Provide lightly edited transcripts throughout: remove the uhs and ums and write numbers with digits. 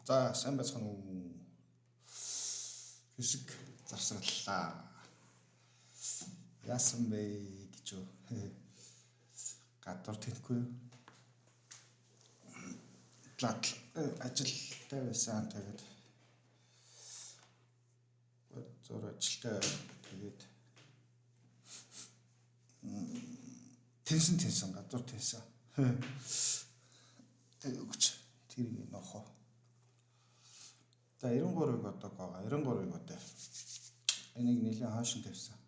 За сайн байцгаана уу. Хэсэг завсарлаа. Яасан бэ гэж юу? Гадуур тэнхгүй. Ажилтай байсан тэгээд зур ажилтай тэгээд тэнсэн гадуур тэнсэн. Өгч тэрийг нохоо. За 93-ыг одоо байгаа. 93-ыг одоо энийг нэлээд хаашин тавьсан.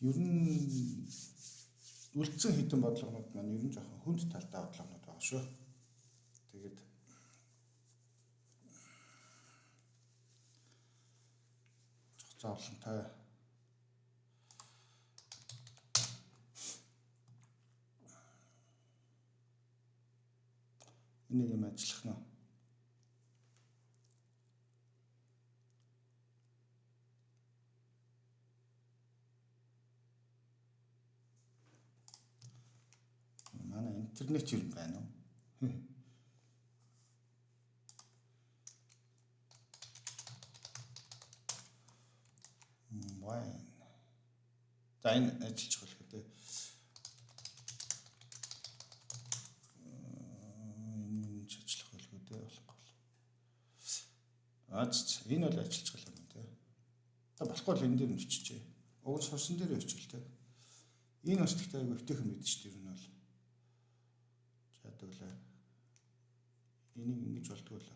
Ер нь үлдсэн хитэн бодлогонууд маань ер нь жоохон хүнд талтай бодлогонууд байгаа шүү. Тэгээд зоолонтой энийг юм ажиллах нь манай интернет юм байна уу? За энэ ажиллаж болох гэдэг. Энэ ажиллах байлгүй дээ болохгүй. Энэ бол ажиллаж байгаа юм тий. Та болохгүй л энэ дээр нь өччихээ. Уг сурсан дээр өчвөл тий. Энэ бас тэгтээ айгүй өвтөйхэн мэдэж тэр нь бол. Чадвалаа. Энийг ингэж болдгоо л.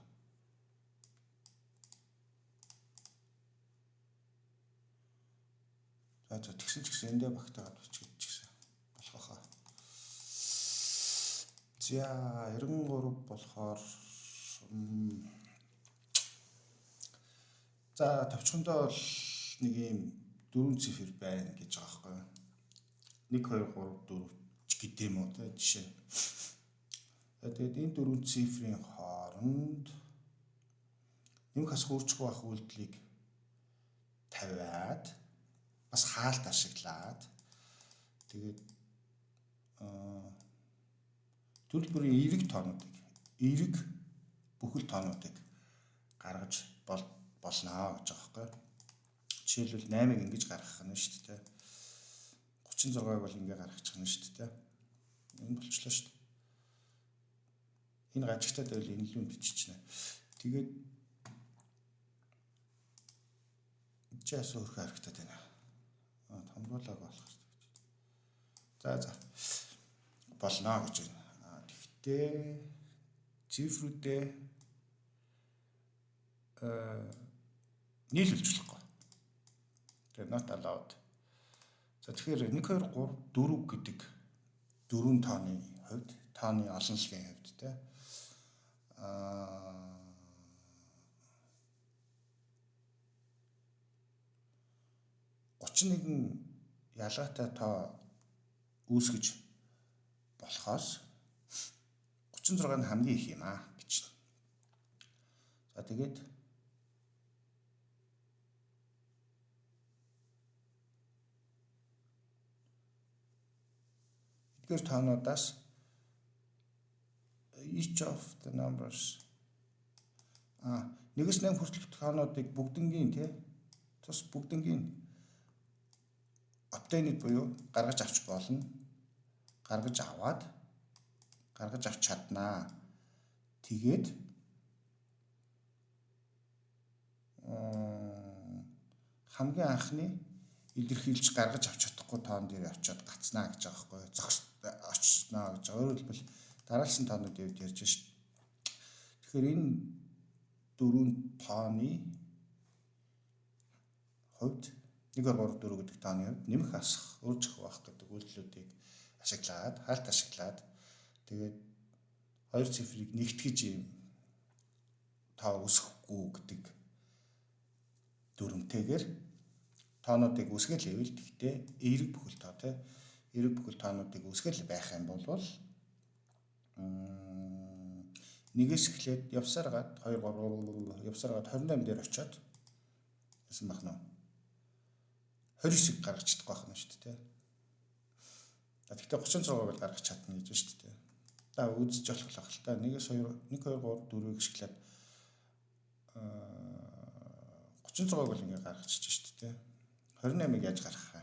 За тэгсэн ч гэсэн эндээ багтаагаад бичиж гэсэн болох хаа. За 93 болохоор за товчхондоо бол нэг юм 4 цифр байна гэж байгаа байхгүй. 1 2 3 4 ч гэдэм үү те жишээ. Тэгээд энэ 4 цифрийн хооронд нэмэх хас хурцгүй байх үйлдэлийг тавиад бас хаалт ашиглаад тэгээд төрөл бүрийн эерэг тоонуудыг бүхэл тоонуудыг гаргаж болно гэж байгаа байхгүй. Жишээлбэл 8-ыг ингэж гаргах нь шүү дээ. 36-ыг бол ингэ гаргачих нь шүү дээ. Энэ болчлоо шүү дээ. Энэ гажигтаад байвал энэ лүн биччихнэ. Тэгээд чаас өөр харагдаад байна. Томруулаг болох хэрэгтэй. За болно гэж байна. Тэгтээ цифрүүдээ нийлүүлж болохгүй. Тэгээд not allowed. За тэгэхээр 1 2 3 4 гэдэг 4 тооны хувьд, тооны олонлогийн хувьд те 31 ялгаатай тоо үүсгэж болохоос 36 нь хамгийн их юм аа гэж. За тэгээд эдгээр тоонуудаас each of the numbers нэгээс 8 хүртэл тоонуудыг бүгднгийн те тус бүгднгийн обтейнed буюу гаргаж авч болно. Гаргаж авч чаднаа. Тэгээд хамгийн анхны илэрхийлж гаргаж авч чадахгүй тоон дээр очиод гацнаа гэж байгаа байхгүй. Очсноо гэж. Өөрөөр хэлбэл дараалсан тоонуудын үед ярьж шít. Тэгэхээр энэ 4 тооны хувьд 1 2 3 4 гэдэг тооны хувьд нэмэх асах, өөрчлөх байх гэдэг үйлдэлүүдийг ашиглаад, хаалт ашиглаад тэгээд 2 цифрыг нэгтгэж юм тоо үүсэхгүй гэдэг дүрмтэйгээр тоонуудыг үүсгэл хэвэл тэгтээ эерэг бүхэл тоо те эерэг бүхэл тоонуудыг үүсгэл байх юм бол нэгээс эхлээд явсаар гад 2 3 явсаар гад 28 дээр очиод яасан бах нь 29-ыг гаргаж чадахгүй байх нь шүү дээ. Тэгэхдээ 36-ыг гаргаж чадна гэж байна шүү дээ. та үзэж болох л та 1-2 1 2 3 4-ийг ашиглаад 36-г бол ингээ гаргачих шүү дээ. 28-ыг яаж гаргах вэ?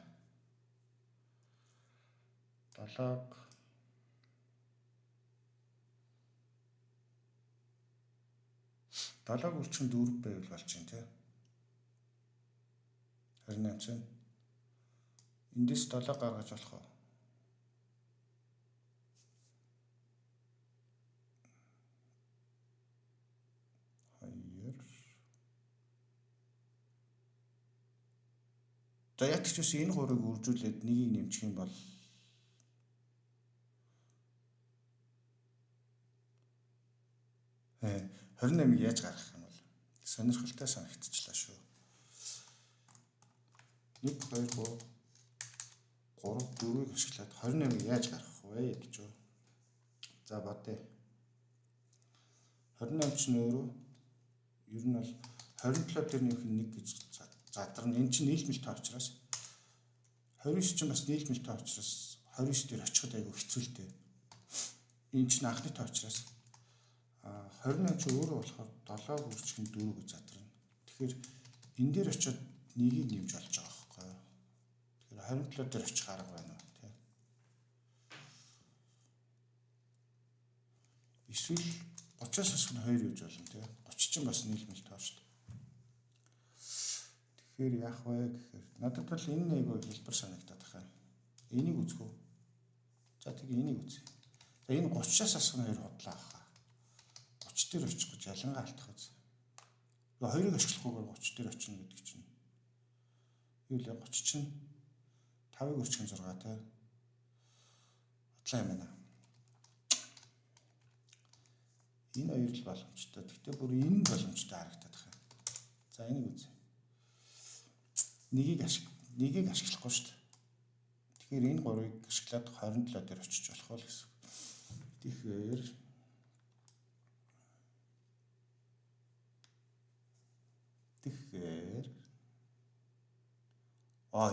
7-г үрчгэн 4 байвал болж байна тий. 28 чинь эндээс 7 гаргаж болох уу? 2 За ятч ус энэ 3-ыг үржүүлээд 1-ийг нэмчих юм бол 28-ыг яаж гаргах юм бол сонирхолтой санагдчихлаа шүү. 1 2 3 4-ийг ашиглаад 28-ыг яаж гаргах вэ гэж юу? За бодъё. 28 ч нөөрөө ер нь бол 27 дээр нэмэх нь 1 гэж задарна. Энэ чинь нийлмэл тоо учраас 29 чинь бас нийлмэл тоо учраас 29 дээр очиход айгүй хэцүүлтэй. Энэ чинь анхны тоо учраас 28 ч өөрөө болохоор 7-г үржих нь 4 гэж задарна. Тэгэхээр энэ дээр очиод 1-ийг нэмж болж байгаа байхгүй юу? Тэгэхээр 27 дээр очих арга байна уу тий. Эсвэл 30-аас хасах нь 2 гэж болно тий. 30 чинь бас нийлмэл тоо шүү дээ. Тэгэхээр яах вэ гэхээр надад бол энэ нэг хэлбэр санагдаад байна. Энийг үзэх үү? За тэгээ энийг үзье. За энэ 30-аас хасах нь 2 худлаа авах. 30 дээр очих гэж ялангаа алдах үз. Тэгээ 2-ыг ашиглахгүйгээр 30 дээр очино гэдэг чинь. Юу л 30 чинь 5-ыг өрчих нь 6 тий. Бодлоо юм байна. Энэ хоёр л боломжтой. Гэхдээ бүр энэ боломжтой харагдаад байна. За энийг үзье. Нэгийг ашиглахгүй шүү дээ. Тэгэхээр энэ 3-ыг ашиглаад 27 дээр очиж болох бол гэсэн. Тэгэхээр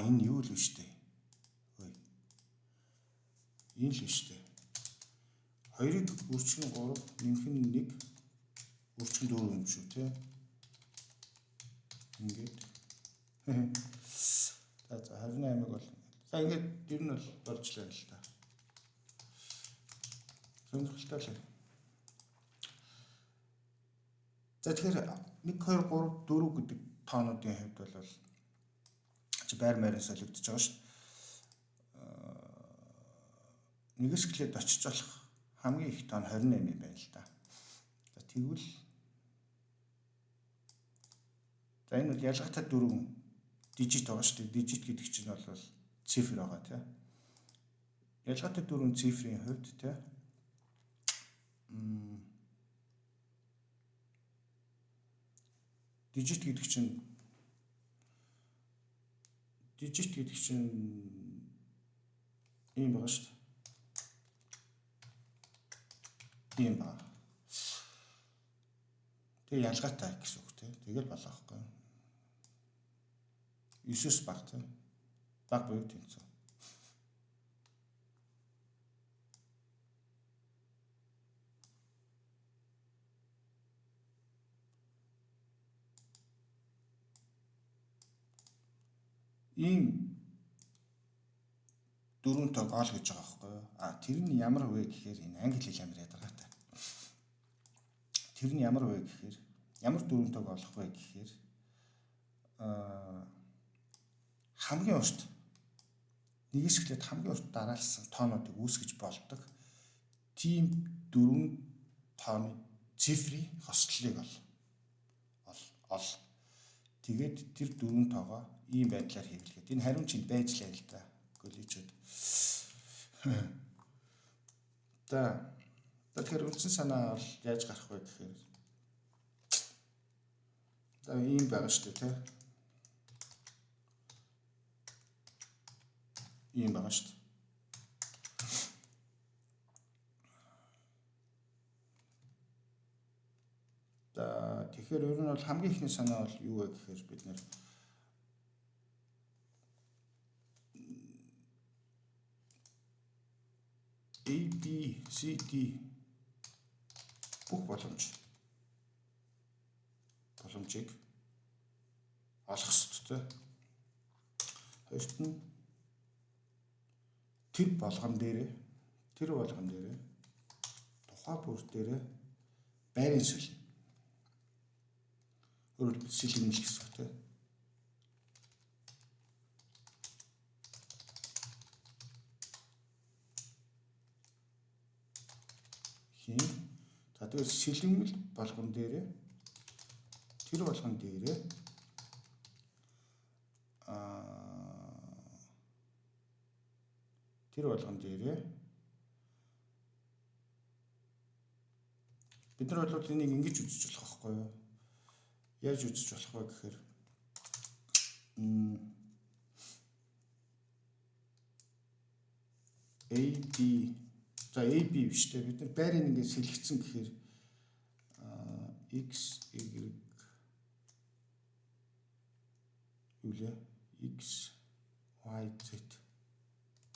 энэ юу л биш дээ. Хөөе. Энэ л биш дээ. 2-ыг үрчгэн 3, нэмэх нь 1, үрчгэн 4 юм шүү тий. Ингээд. За 28-ыг бол. За ингээд ер нь бол болж лээ л та. Сонирхолтой л. За тэгэхээр 1 2 3 4 гэдэг тоонуудын хувьд бол байр маягийн солигдож байгаа шүү дээ. Нэгээс эхлээд очиж болох хамгийн их тоон 28 юм байна л да. За тэгвэл за энэ бол ялгаатай 4 дижит байгаа шүү дээ. Дижит гэдэг чинь бол цифр байгаа тийм. Ялгаатай 4 цифрийн хувьд тийм дижит гэдэг чинь ийм байгаа шүү дээ. Ийм байна. Тэгээ ялгаатай гэсэн үг тийм. Тэгэл болоо байхгүй. 9-с баг тийм. Баг буюу тэнцүү. Ийм дөрвөн тог ол гэж байгаа байхгүй юу? Тэр нь ямар вэ гэхээр энэ англи хэл амар ядаргаатай. Тэр нь ямар вэ гэхээр ямар дөрвөн тог олох вэ гэхээр хамгийн урт нэгээс эхлээд хамгийн урт дараалсан тоонуудыг үүсгэж болдог. Тийм дөрвөн тооны цифрийн хослолыг ол. Тэгээд тэр дөрвөн тоогоо ийм байдлаар хэвлэхэд энэ хариун чинь байж лээ л да. Гөличүүд. Тэгэхээр үндсэн санаа бол яаж гарах вэ гэхээр ийм байгаа шүү дээ тийм. Ийм байгаа шүү дээ. Тэгэхээр ер нь бол хамгийн ихний санаа бол юу вэ гэхээр бид нэр AB CD бүх боломжийг олох хэрэгтэй. Хоёрт нь тэр болгон дээрээ тухай бүр дээрээ байрын солино. Өөрөөр хэлбэл сэлгэмэл гэсэн үг тийм. За тэгээд сэлгэмэл болгон дээрээ тэр болгон дээрээ бид нар бол энийг ингэж үзэж болох байхгүй юу? Яаж үзэж болох вэ гэхээр AB за AB биш те бид нар байрыг ингэ сэлгэцэн гэхээр X Y юу X Y Z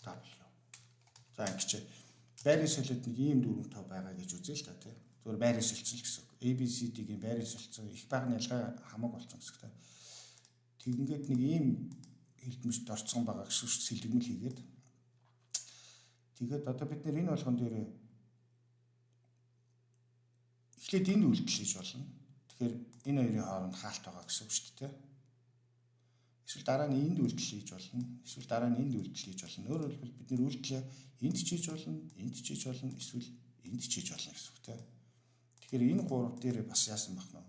W. За ингэж байрын солиод нэг ийм дөрвөн тав байгаа гэж үзье л та тий. Зүгээр байрын солилцсон гэсэн үг. ABCD-гийн байрын солилцсон их багны ялгаа хамаг болсон гэсэн үг тий. Тэгэнгүүт нэг ийм хэлбэмжт орцсон байгаа гэсэн үг сэлгэмэл хийгээд тэгээд одоо бид нэр энэ болгон дээр эхлээд энэ үйлдэл хийж болно. Тэгэхээр энэ хоёрын хооронд хаалт байгаа гэсэн үг шүү дээ. Эсвэл дараа нь энд үйлдэл хийж болно. Эсвэл дараа нь энд үйлдэл хийж болно. Өөрөөр хэлбэл бид нэр үйлдэлээ энд ч хийж болно, энд ч хийж болно, эсвэл энд ч хийж болно гэсэн үг тийм. Тэгэхээр энэ гурав дээр бас яасан байх нь вэ?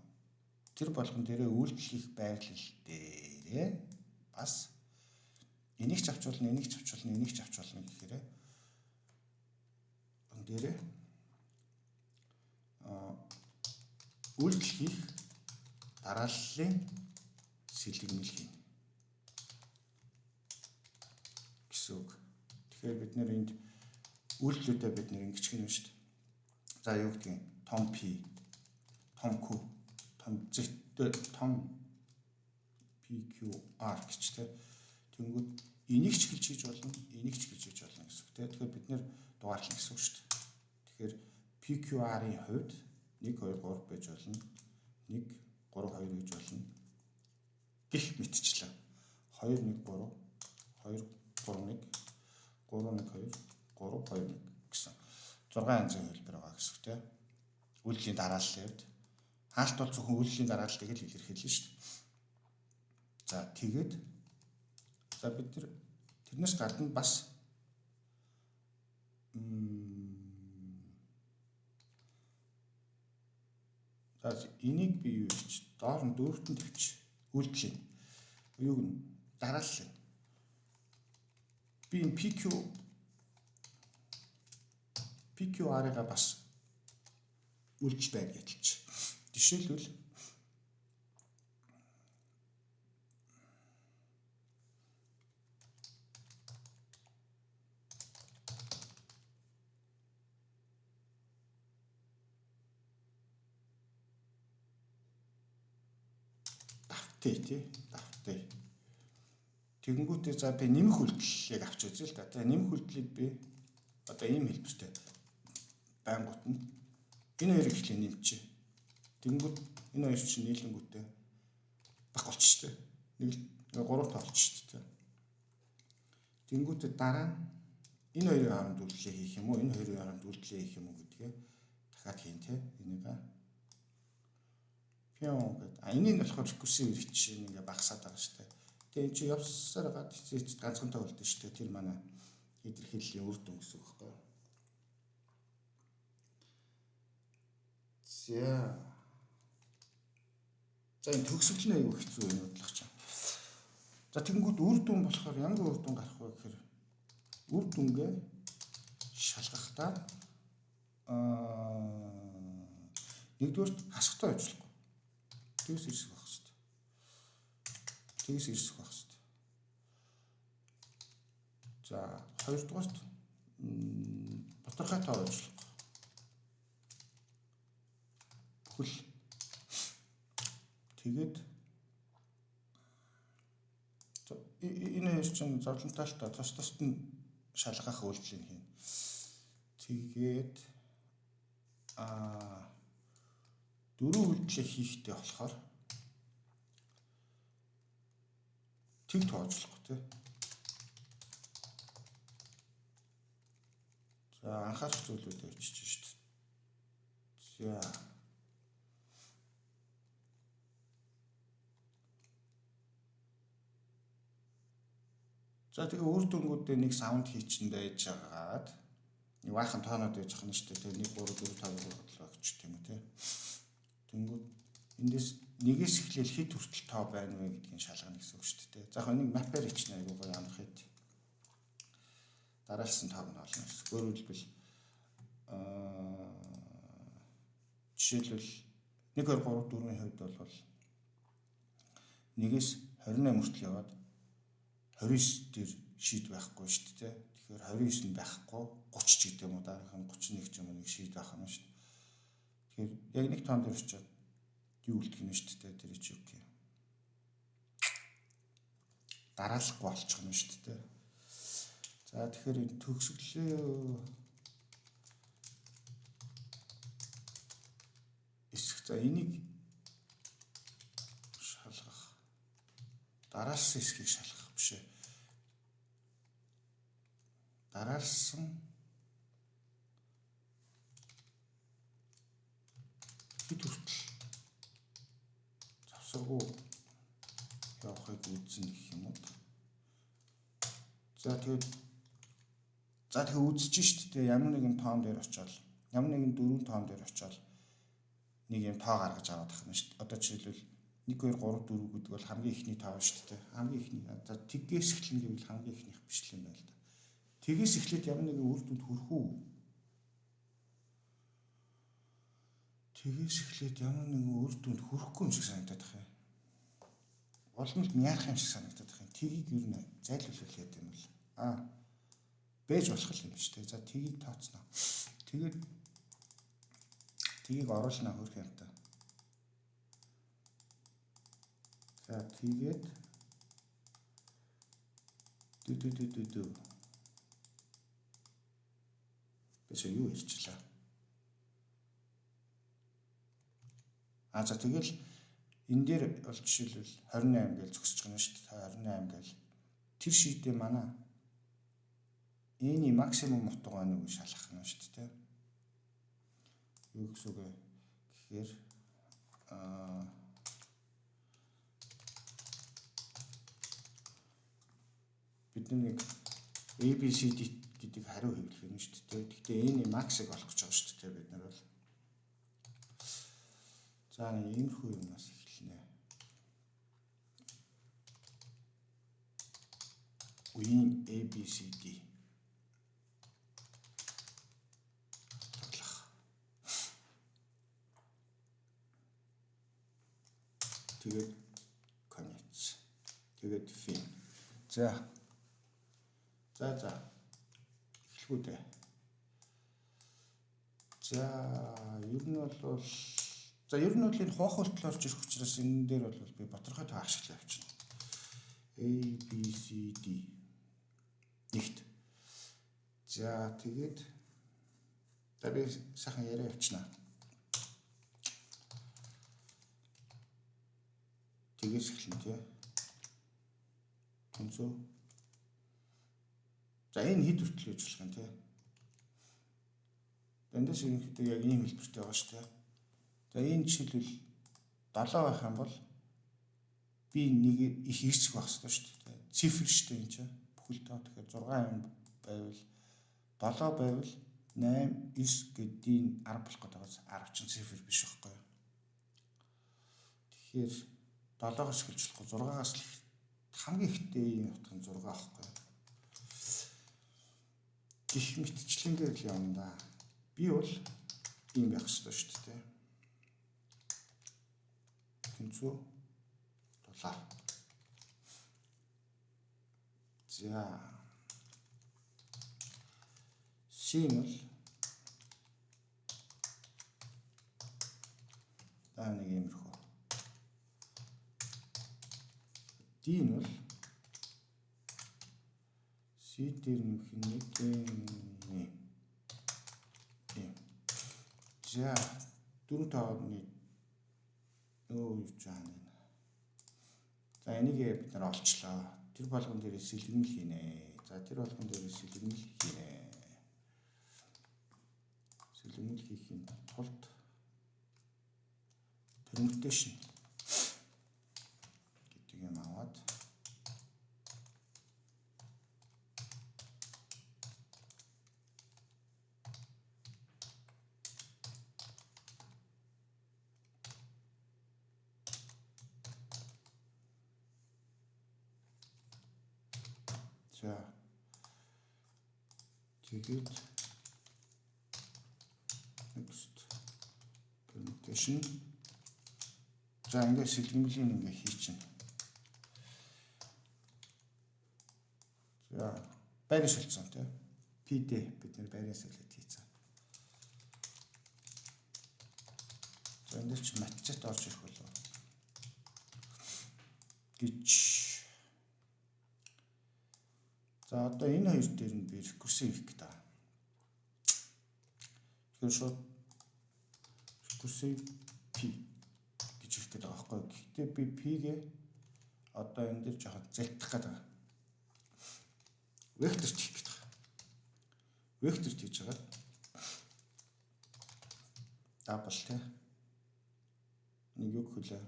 Тэр болгон дээрээ үйлдэл хийх байрлал дээрээ бас энийг ч авч болно, энийг ч авч болно, энийг ч авч болно гэхээр өн дээрээ үйлдэл хийх дарааллын сэлгэмэл хийнэ гэсэн үг. Тэгэхээр бид нэр энд үйлдэлүүдээ бид нэр ингэж гэнэ шүү дээ. За юу гэдгийг том P, том Q, том Z, том PQR гэж тэ. Тэнгүүд энийг ч хэлж хийж болно, энийг ч хэлж хийж болно гэсэн үг тэ. Тэгэхээр бид нэр дугаарлах гэсэн үг шүү дээ. Тэгэхээр PQR-ийн хувьд 1 2 3 байж болно. 1 3 2 гэж болно. Гэх мэтчлээ. 2 1 3 2 3 1 3 1 2 3 2 1 гэсэн 6 янзын хэлбэр байгаа гэсэн үг тийм. Үйлдлийн дарааллын хувьд хаалт бол зөвхөн үйлдлийн дарааллыг л илэрхийлнэ шүү дээ. За тэгээд за бид нар тэрнээс гадна бас за энийг би юу гэж доор нь дөрөвтөнд тавьчих. Үйлдлийн юуг нь дарааллыг би энэ PQR-ыг бас үйлдэл байр гэж. Жишээлбэл давтай. Тэгэнгүүтээ за би нэмэх үйлдэлийг авч үзье л да. Тэгээ нэмэх үйлдэлийг би одоо ийм хэлбэртэй байнгут нь энэ хоёрыг ихлэ нэмчихье. Тэгэнгүүт энэ хоёр чинь нийлэнгүүтээ баг болчих шүү дээ. Нэг 3 тоо болчих шүү дээ. Тэгэнгүүтээ дараа нь энэ хоёрын хооронд үйлдэлээ хийх юм уу? Энэ хоёрын хооронд үйлдэлээ хийх юм уу гэдгээ дахиад хийн тэ. Энийг пион гэдэг. Энийг болохоор рекурсив ирэх ингээ багасаад байгаа шүү дээ. Тэгээ энэ чи явсаар гад хэвчээ ганцхан тоо үлдэн шүү дээ. Тэр манай илэрхийллийн үр дүн гэсэн үг байхгүй юу? За энэ төгсгөл нь аюу хэцүү юм бодлох чинь. За тэгэнгүүт үр дүн болохоор ямар үр дүн гарах вэ гэхээр үр дүнгээ шалгахдаа нэгдүгээр хасахтай ажиллахгүй. Тэгс ирсэх байх хэрэгтэй. Тэгс ирсэх байх хэрэгтэй. За хоёрдугаарт батархай тоо ажиллахгүй. Бүхэл тэгээд энэ хоёр чинь зовлонтой л та тус тусад нь шалгах үйлдэл юм хийн. Тэгээд дөрөв үйлдэл хийхтэй болохоор тэг тооцоолохгүй тий. За анхаарах зүйлүүдээ бичиж шүү дээ. За тэгээ үр дүнгуудээ нэг саунд хийчин байж байгаад нэг баахан тоонод байж байгаа нь шүү дээ. Тэгээ 1 3 4 5 6 7 гэж тийм үү те. Тэнгүүд эндээс нэгээс эхлээл хэд хүртэл тоо байна вэ гэдгийг шалгана гэсэн үг шүү дээ. За яг нэг мапаар ичнэ аюу гоё амрах хэд. Дараалсан тоог нь олно гэсэн. Өөрөөр хэлбэл жишээлбэл 1 2 3 4-ийн хувьд бол нэгээс 28 хүртэл яваад 29 дээр шийд байхгүй шүү дээ. Тэгэхээр 29 нь байхгүй 30 ч гэдэг юм уу дараах нь 31 ч юм уу нэг шийд байх юм шүү дээ. Тэгэхээр яг нэг тоон дээр очиод юу үлдэх нь шүү дээ. Тэр чи юу гэх юм. Дараалахгүй болчих юм шүү дээ. За тэгэхээр энэ төгсгөлөө эсэх за энийг шалгах дараалсан эсхийг шалгах биш ээ. Дараалсан хэд хүртэл завсаргуу явахыг үзнэ гэх юм уу. За тэгээ үзэж шүү дээ. Ямар нэгэн тоон дээр очиод ямар нэгэн 4 тоон дээр очиод нэг юм тоо гаргаж аваад тах юм шүү дээ. Одоо жишээлбэл 1 2 3 4 гэдэг бол хамгийн ихний тоо шүү дээ. Хамгийн ихний. За тэгээс эхлэн гэвэл хамгийн ихнийх биш л юм байна л да. Тэгээс эхлээд ямар нэгэн үр дүнд хүрэх үү? Тэгээс эхлээд ямар нэгэн үр дүнд хүрэхгүй юм шиг санагдаад байна. Олнол мяарах юм шиг санагдаад байна. Тгийг юу нэ зайлуулах хэрэгтэй юм бол. Бэж болох юм шүү дээ. За тгийг тооцноо. Тгийг оруулнаа хөрх юм та. За тэгээд Бэж юу ирчлээ. За тэгэл энэ дээр бол жишээлбэл 28 гэж зогсож байгаа юм шүү дээ. 28 гэж тэр шийдээ манай энэ максимум утга байна уу гэж шалгах нь шүү дээ. Юу гэсэн үг вэ? Тэгэхээр бид нэг ABCD гэдэг хариу хэвлэх юм шүү дээ. Гэхдээ энэ максыг олох гэж байгаа шүү дээ бид нар бол. За нэг иймэрхүү юмнаас эхэлнэ. Үеийн ABCD тэгээд commits тэгээд fin. За эхлэхгүй дээ. За ер нь бол энэ хоохолтол орж ирэх учраас энэ дээр бол би боторхой тоо ашиглаж авчихна. A B C D нэгт. За тэгээд би сайхан яриа явуулчихна. Тэгээс эхэлнэ тий. Тэнцүү. За энэ хэд хүртэл хийж болох юм тий. Эндээс ерөнхийдөө яг ийм хэлбэртэй байгаа шүү дээ. За энэ жишээлбэл 7 байх юм бол би нэг их эсэх байх хэрэгтэй шүү дээ. Цифр шүү дээ энэ чинь. Бүхэл тоо тэгэхээр 6 юм байвал 7 байвал 8 9 гэдгийг 10 болох гэдэг байгаа. 10 чинь цифр биш байхгүй юу. Тэгэхээр 7-оос эхэлж болохгүй 6-аас хамгийн ихтэй юм утга нь 6 аахгүй. Гэх мэтчлэнгээр л явна да. Би бол ийм байх ёстой шүү дээ. Тэнцүү 7. За. Син бол нэг иймэрхүү. Дин бол C дээр нэмэх нэг юм. За 4 тооны юу жаана. За энийг бид нар олчлоо. Тэр болгон дээрээ сэлгэмэл хийнэ. За тэр болгон дээрээ сэлгэмэл хийнэ. Сэлгэмэл хийхийн тулд permutation гэдэг юм аваад за тэгээд next permutation за ингээд сэлгэмлийн ингээ хийчихнэ. За байрын солилцсон тий. PD бид нэр байрын солиод хийцэн. За энэ ч матчет орж ирэх болов гэж. За одоо энэ хоёр дээр нь би рекурсив хийх гэдэг. Тэгэхээр шууд рекурсив P гэж хэлэх гэдэг байгаа байхгүй. Гэхдээ би P-гээ одоо энэ дээр жоохон зэлтэх гэдэг. Векторт хийх гэдэг. Векторт хийж байгаа. Дабл тий. Нэг юу гэхэлээ.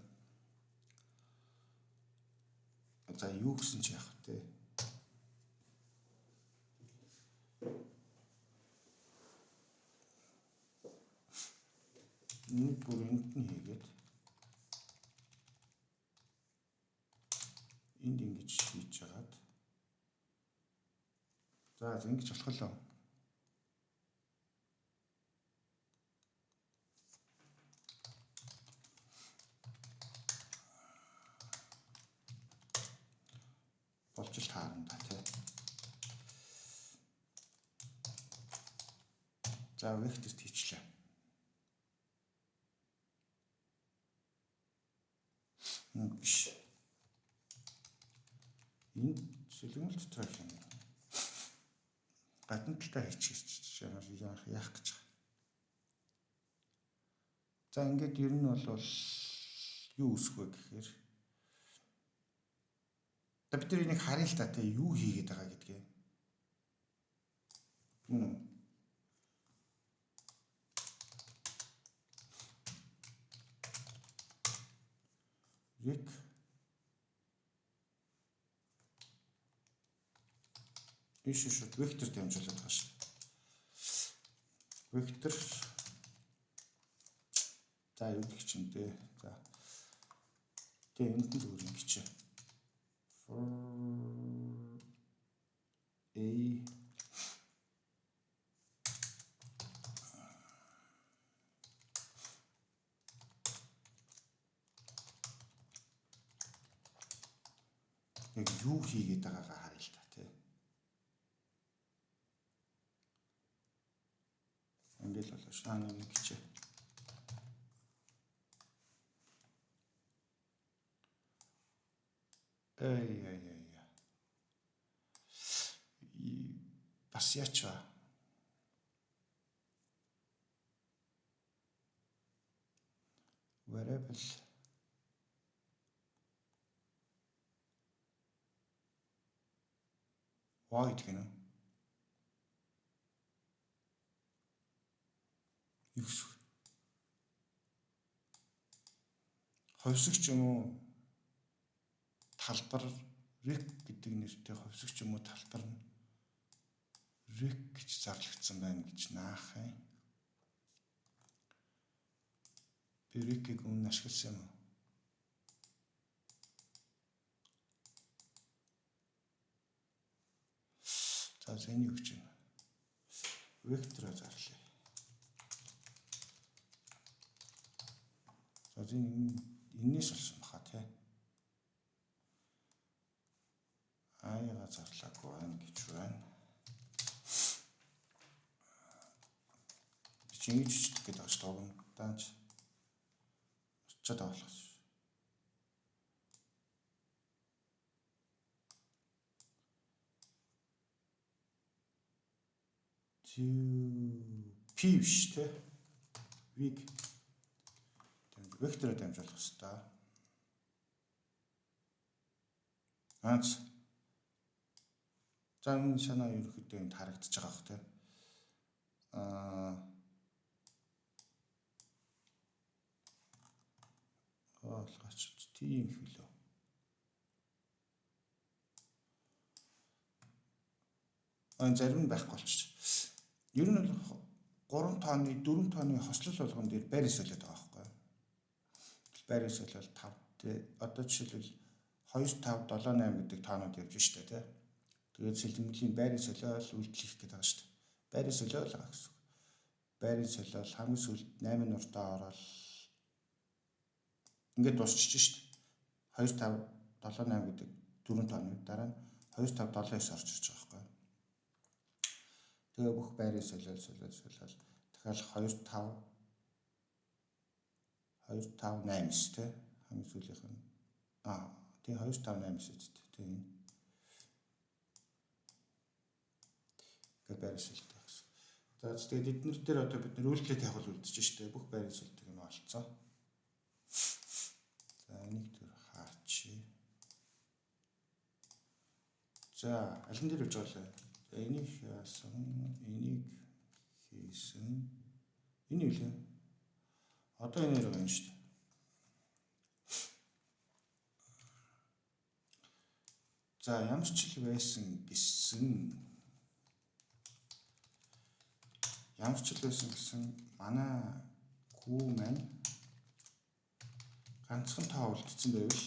За юу гэсэн чи яах вэ? Нэг бүр энд нь хийгээд энд ингэж хийж хагаад за ингэж болохлоо. Болж л таарна да тий. За векторт хийчлээ. Биш. Энэ сэлгэмэл дотор юм. Гадна талаа хийчих яах гэж байгаа. За ингээд ер нь бол юу үсэх вэ гэхээр бид нар энийг харъя л та тий юу хийгээд байгаа гэдгээ. Rec иш шууд вектор дамжуулаад байгаа шүү дээ. Вектор за юу гэх чинь дээ. За тэгээ энд нь зүгээр ингэж for a яг юу хийгээд байгаагаа харъя л та тий. Ингээд л болоо шааны нэг хичээ. Бас яачва. Variable void гэнэ. Юу гэсэн. Ховсогч юм уу? Талбар rec гэдэг нэртэй ховсогч юм уу талбар нь rec гэж зарлагдсан байна гэж наах юм. Би rec-ийг өмнө ашигласан юм. За зэний өгч байна. Вектороо зарлая. За энэс болсон баха тий. Аяга зарлаагүй байна гэж байна. Би ингэж чичдэг гэдэг ааш тоог нь даанч очиад авах. P биш те. v-г вектороор дамжуулах хэрэгтэй. Ганц. За энэ санаа ерөөхдөө энд харагдаж байгаа бох тийм. Ойлгооч тийм их үлээ. Зарим нь байхгүй болчих. Ер нь бол 3 тооны 4 тооны хослол болгон дээр байр солиод байгаа байхгүй. Байр солиол 5 тий. Одоо жишээлбэл 2 5 7 8 гэдэг тоонууд явж штэ тий. Тэгээд сэлгэмлийн байр солиол үйлдэлх гэдэг байгаа штэ. Байр солиол байгаа гэсэн. Байр солиол хамгийн сүүлд 8 нуртаа ороод ингээд дуусчих штэ. 2 5 7 8 гэдэг 4 тооны дараа нь 2 5 7 9 орж ирж байгаа байхгүй. Тэгээ бүх байрын солиол дахиад 2 5 8 9 тий. Хамгийн сүүлийнх нь тий 2 5 8 9 үстэй тий. Ингээд байрын солиол гэсэн. За тэгээд эднэр дээр одоо бид нэр үйлдэлээ тавих үлдэж штэ. Бүх байрын солиолтыг юм олцсон. За энийг төр хаачих. За аль нь дээр үж байгаа лээ. Энийг яасан, энийг хийсэн. Энэ юу лээ? Одоо энэ яг юм шүү дээ. За ямар ч л байсан гэсэн манай Q маань ганцхан тоо үлдсэн байвал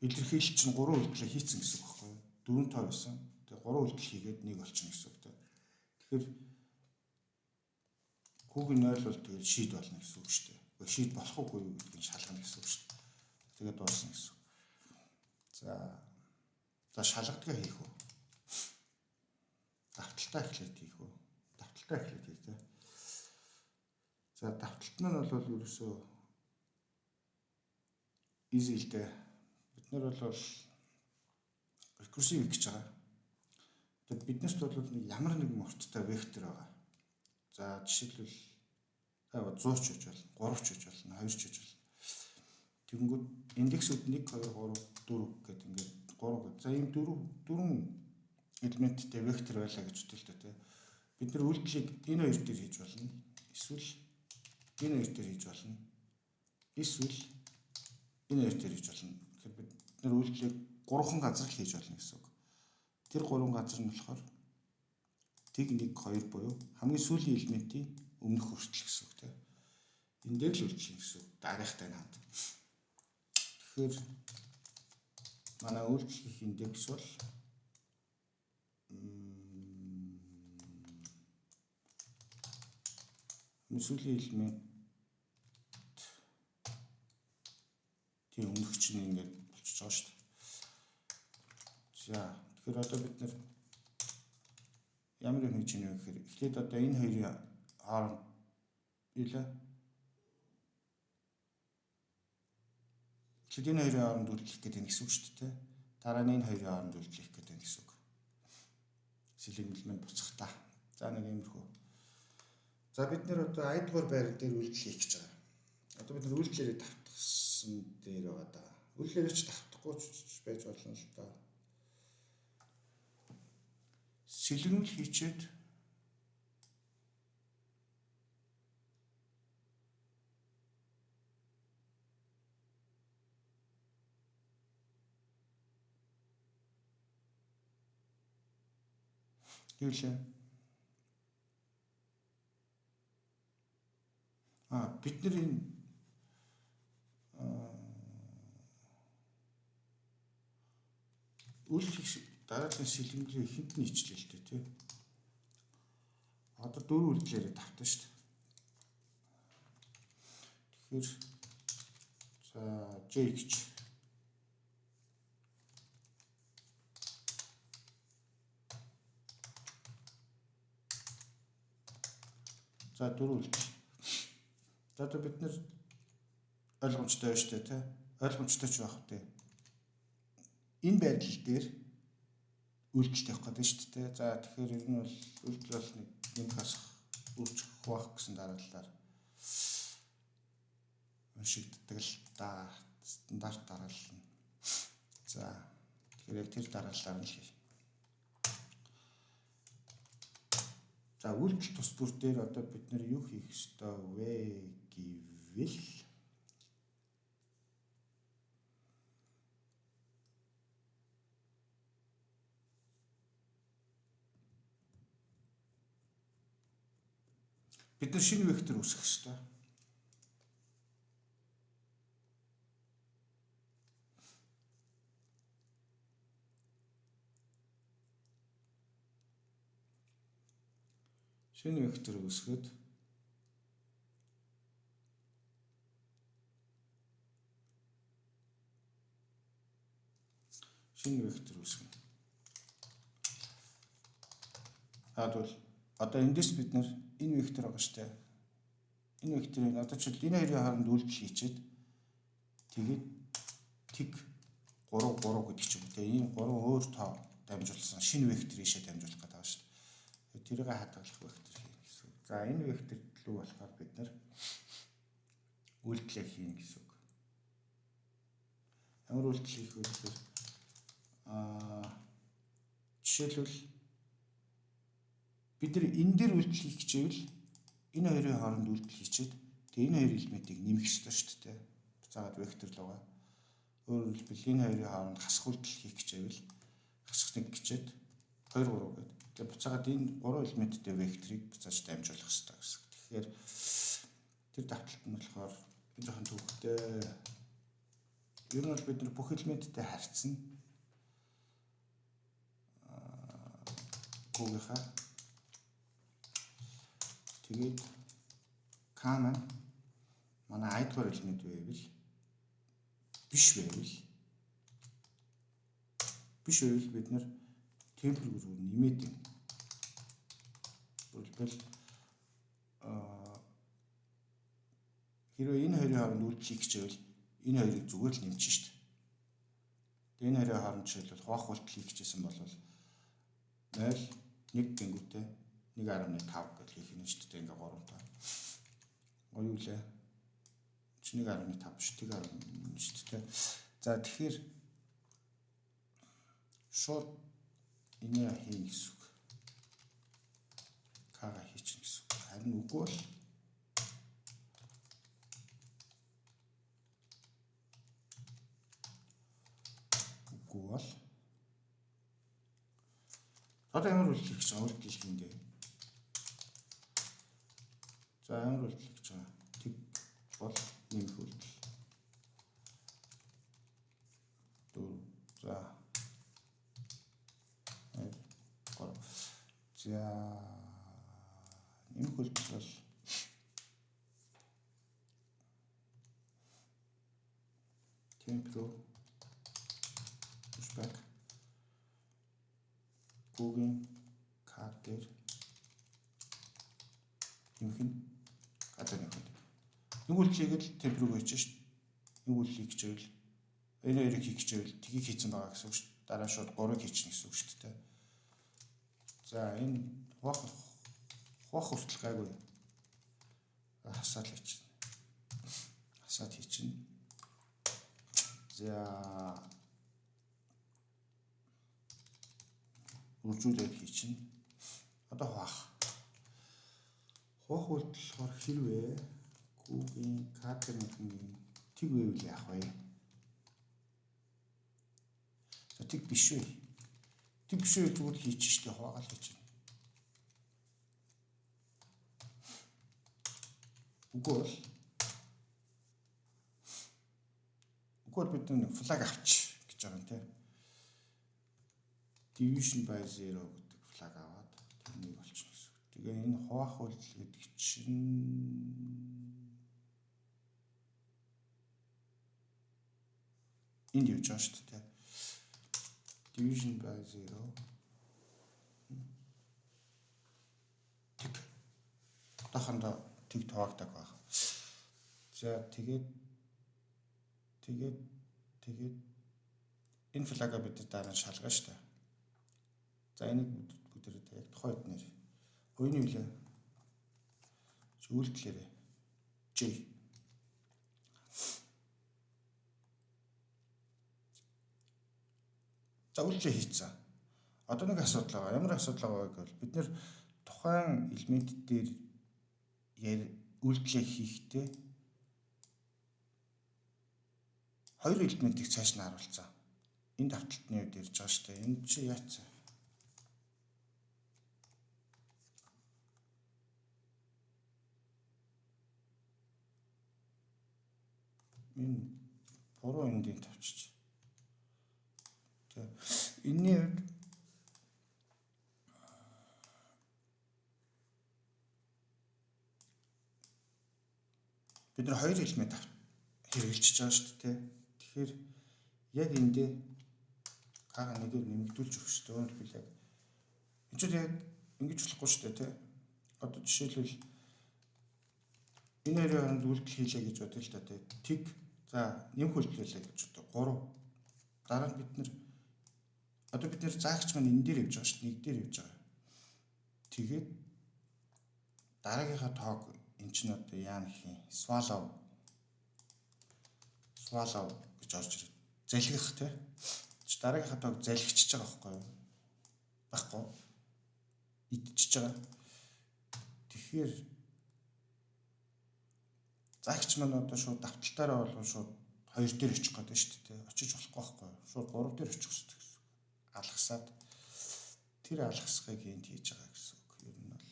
илэрхийлэл чинь 3 үйлдэл хийцэн гэсэн үг байхгүй юу? 4 тоо байсан. Тэгээ 3 үйлдэл хийгээд 1 болчихно гэсэн үг тийм. Тэгэхээр Q-г 0 бол тэгээд шийд болно гэсэн үг шүү дээ. Шийд болох уугүй юу гэдгийг шалгана гэсэн үг шүү дээ. Тэгээд дуусна гэсэн. За шалгадгаа хийх үү? Давталтаа эхлээд хийх үү? Давталтаа эхлээд хий тийм. За давталт нь бол ерөөсөө easy л дээ. Бид нар бол рекурсив гэж байгаа. Тэгээд биднээс бол нэг ямар нэгэн урттай вектор байгаа. За жишээлбэл 100 ч гэж болно, 3 ч гэж болно, 2 ч гэж болно. Тэгэнгүүт индексүүд 1 2 3 4 гэдэг ингээд 3 гэдэг. За ийм 4 элементтэй вектор байлаа гэж үтэлтэй тий. Бид нар үйлдэлийг энэ хоёр дээр хийж болно. Эсвэл энэ хоёр дээр хийж болно. Эсвэл энэ хоёр дээр хийж болно. Тэгэхээр бид нар үйлдэлийг 3хан газар л хийж болно гэсэн үг. Тэр 3 газар нь болохоор тэг 1 2 буюу хамгийн сүүлийн элементийн өмнөх хүртэл гэсэн үг тий. Энэ дээр л үйлдэл гэсэн үг. Дараагтай хамт. Тэгэхээр манай үйлдэх индекс бол сүүлийн элемент тийм өмнөх чинь ингээд болчихж байгаа шүү дээ. За тэгэхээр одоо бид нэр ямар юм хийж ийнэ гэхээр эхлээд одоо энэ хоёрын хооронд илээ. Эхлээд энэ хоёрын хооронд үйлдэх гэдэг нь гэсэн үг шүү дээ. Дараа нь энэ хоёрын хооронд үйлдэх гэдэг нь гэсэн үг. Сэлгэмэл буцах та. За нэг иймэрхүү. За бид нэр одоо ай дугаар байр дээр үйлдэл хийх гэж байгаа. Одоо бид нэр үйлдэлээрээ давтгсан дээр байгаа да. Үйлдэлээрээ ч давтахгүй ч байж болно л да. Сэлгэмэл хийчээд Юулээ. Бид нар энэ үйлчлэх дараагийн сэлгэмлийн ихэнд нь ичлээ л дээ тий. Одоо 4 үйлдэлээрээ давтсан шүү дээ. Тэгэхээр за J гэж за 4 үйлдэл. За одоо бид нэр ойлгомжтой байна шүү дээ тий. Ойлгомжтой ч байх үү. Энэ байдлал дээр үйлдэлт явах гэдэг шүү дээ. За тэгэхээр ер нь бол үйлдэл бол нэг хасах үржих хуваах гэсэн дараалалаар уншигддаг л да, стандарт дараалал нь. За тэгэхээр яг тэр дараалалаар нь хий. За үйлдэл тус бүр дээр одоо бид нэр юу хийх ёстой вэ гэвэл бид нар шинэ вектор үүсгэх ёстой. Шинэ вектор үүсгэхэд шинэ вектор үүсгэнэ. Тэгвэл одоо эндээс бид нар энэ вектор байгаа шүү дээ. Энэ векторыг одоо ч энэ хоёрын хооронд үйлдэл хийчихэд тэгээд тэг 3 3 гэдэг ч юм уу те. Энэ 3 өөр тоо дамжуулсан шинэ вектор ийшээ дамжуулах гэдэг байгаа шүү дээ. Тэрийг хадгалах вектор хийнэ гэсэн. За энэ вектор рүү болохоор бид нар үйлдэлээ хийнэ гэсэн үг. Ямар үйлдэл хийх вэ гэхээр жишээлбэл бид нар энэ дээр үйлдэл хийх гэжээвэл энэ хоёрын хооронд үйлдэл хийчихэд тэгээ энэ хоёр элементийг нэмэх ёстой шүү дээ. Буцаагаад вектор л байгаа. Өөрөөр хэлбэл энэ хоёрын хооронд хасах үйлдэл хийх гэжээвэл хасах нэг гэчээд 2 3 гэдэг. Тэгээ буцаагаад энэ 3 элементтэй векторыг буцааж дамжуулах ёстой гэсэн. Тэгэхээр тэр давталт нь болохоор жоохон төвхтэй. Ер нь бол бид нар бүх элементтэй харьцсан. Гугийнхаа тэгээд common манай i-р элемент байвал биш байвал бид нар температур рүү нэмээд байна. Өөрөлдвөл хэрвээ энэ хоёрын хооронд үйлдэл хийх гэжээвэл энэ хоёрыг зүгээр л нэмчих шүү дээ. Тэгээ энэ хоёрын хооронд жишээлбэл хуваах үйлдэл хийх гэжсэн бол 0 1 гингүүтэй 1.5 гэж хийх нь шүү дээ. Ингээ 3 таа. Оюу лээ. 1.5 шүү дээ. 1.1 шүү дээ. За тэгэхээр шууд энэ хийн гэсэн үг. Кага хийчих гэсэн үг. Харин үгүй бол одоо ямар үйлдэл хийж байгаа үйлдэл хийндээ. За ямар үйлдэл хийж байгаа. Тэг бол нэмэх үйлдэл. За. За нэмэх үйлдэл бол температур pushback Google картер нэмэх нь гадаа нэмэх. Нэг үйлдэл хийгээд температур хийж шít. Нэг үйлдэл хийх гэжэвэл энэ хоёрыг хийх гэжэвэл тгийг хийцэн байгаа гэсэн үг шүү дээ. Дараа шууд 3-ыг хийчихнэ гэсэн үг шүү дээ. За энэ хуваах хүртэл гайгүй. Хасаад хийчихнэ. Хасаад хийчихнэ. За үржүүлээд хийчихнэ. Одоо хуваах үйлдэл болохоор хэрвээ Google катерийн тэг байвал яах вэ? За тэг биш үү? Тэг биш үү зүгээр хийчих штэ хуваагаал хийчих. Үгүй бол бид нэг флаг авч гэж байгаа юм те. Division by 0 гэдэг флаг аваад тэрнийг болчихно гэсэн. Тэгээ энэ хуваах үйлдэл гэдэг чинь энд явж байгаа шүү дээ. Division by 0 тэг тохондоо тэг тоогдаг баг. За тэгээд энэ флага бид дараа нь шалгана шүү дээ. За энийг бүгдээрээ яг тухайн үеднэр хоёрын үлээ үйлдэлээрээ J. За үйлдэл хийцэн. Одоо нэг асуудал байгаа. Ямар асуудал байгаа гэвэл бид нэр тухайн элемент дээр үйлдэл хийхдээ хоёр элементийг цааш нь харуулсан. Энэ давталтны үед ирж байгаа шүү дээ. Энэ чи яац? Энэ буруу эндийг тавьчих. Тэ. Энэний үед бид нар хоёр элемент хэрэгжилж байгаа шүү дээ. Тэгэхээр яг эндээ кага нэгээр нэмэгдүүлж өгөх шүү дээ. Өөрөөр хэлбэл яг энэ ч яг ингэж болохгүй шүү дээ, тий. Одоо жишээлбэл энэ хоёрын хооронд үйлдэл хийлээ гэж бодъё л да, тий. Тэг за нэмэх үйлдэлээ гэж бодъё. 3. Дараа нь бид нэр заагч маань энэ дээр явж байгаа шүү дээ. Нэг дээр явж байгаа. Тэгээд дараагийнхаа тоог эн чинь одоо яа гэх юм? Swallow гэж орж ирээд залгих тий. Дараагийнхаа тоог залгичж байгаа байхгүй юу? Баггүй. Идчихэж байгаа. Тэгэхээр заагч маань одоо шууд давталтаараа болов шууд 2 дээр очих гэдэг шүү дээ. Очиж болохгүй байхгүй юу? Шууд 3 дээр очих хэрэгтэй гэсэн. Алгасаад тэр алгасгыг энд хийж байгаа гэсэн үг. Ер нь бол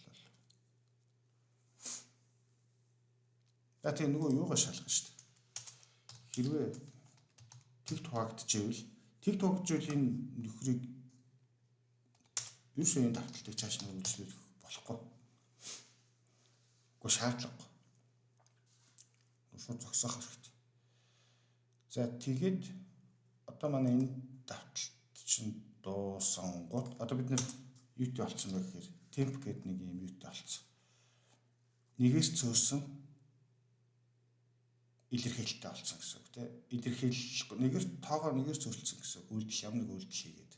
тэгээ нөгөө юугаа шалгах шүү дээ. Хэрвээ тэг тугаагдчихвэл тэг тугажвал энэ нөхрийг ерөөсөө энэ давталтыг цааш нь үргэлжлүүлэх болохгүй. Гэхдээ шаардлагагүй. Шууд зогсоох хэрэгтэй. За тэгээд одоо манай энэ давталт чинь дуусан гут одоо бид нэр юутэй болцсон бэ гэхээр темп гэдэг нэг юм юутэй болцсон. Нэгээс цөөрсөн илэрхийлэлтэй болсон гэсэн үг тийм. Илэрхийлэл нэгээр тоогоо нэгээр зөрчилсөн гэсэн үг. Үйлдэл ямар нэг үйлдэл хийгээд.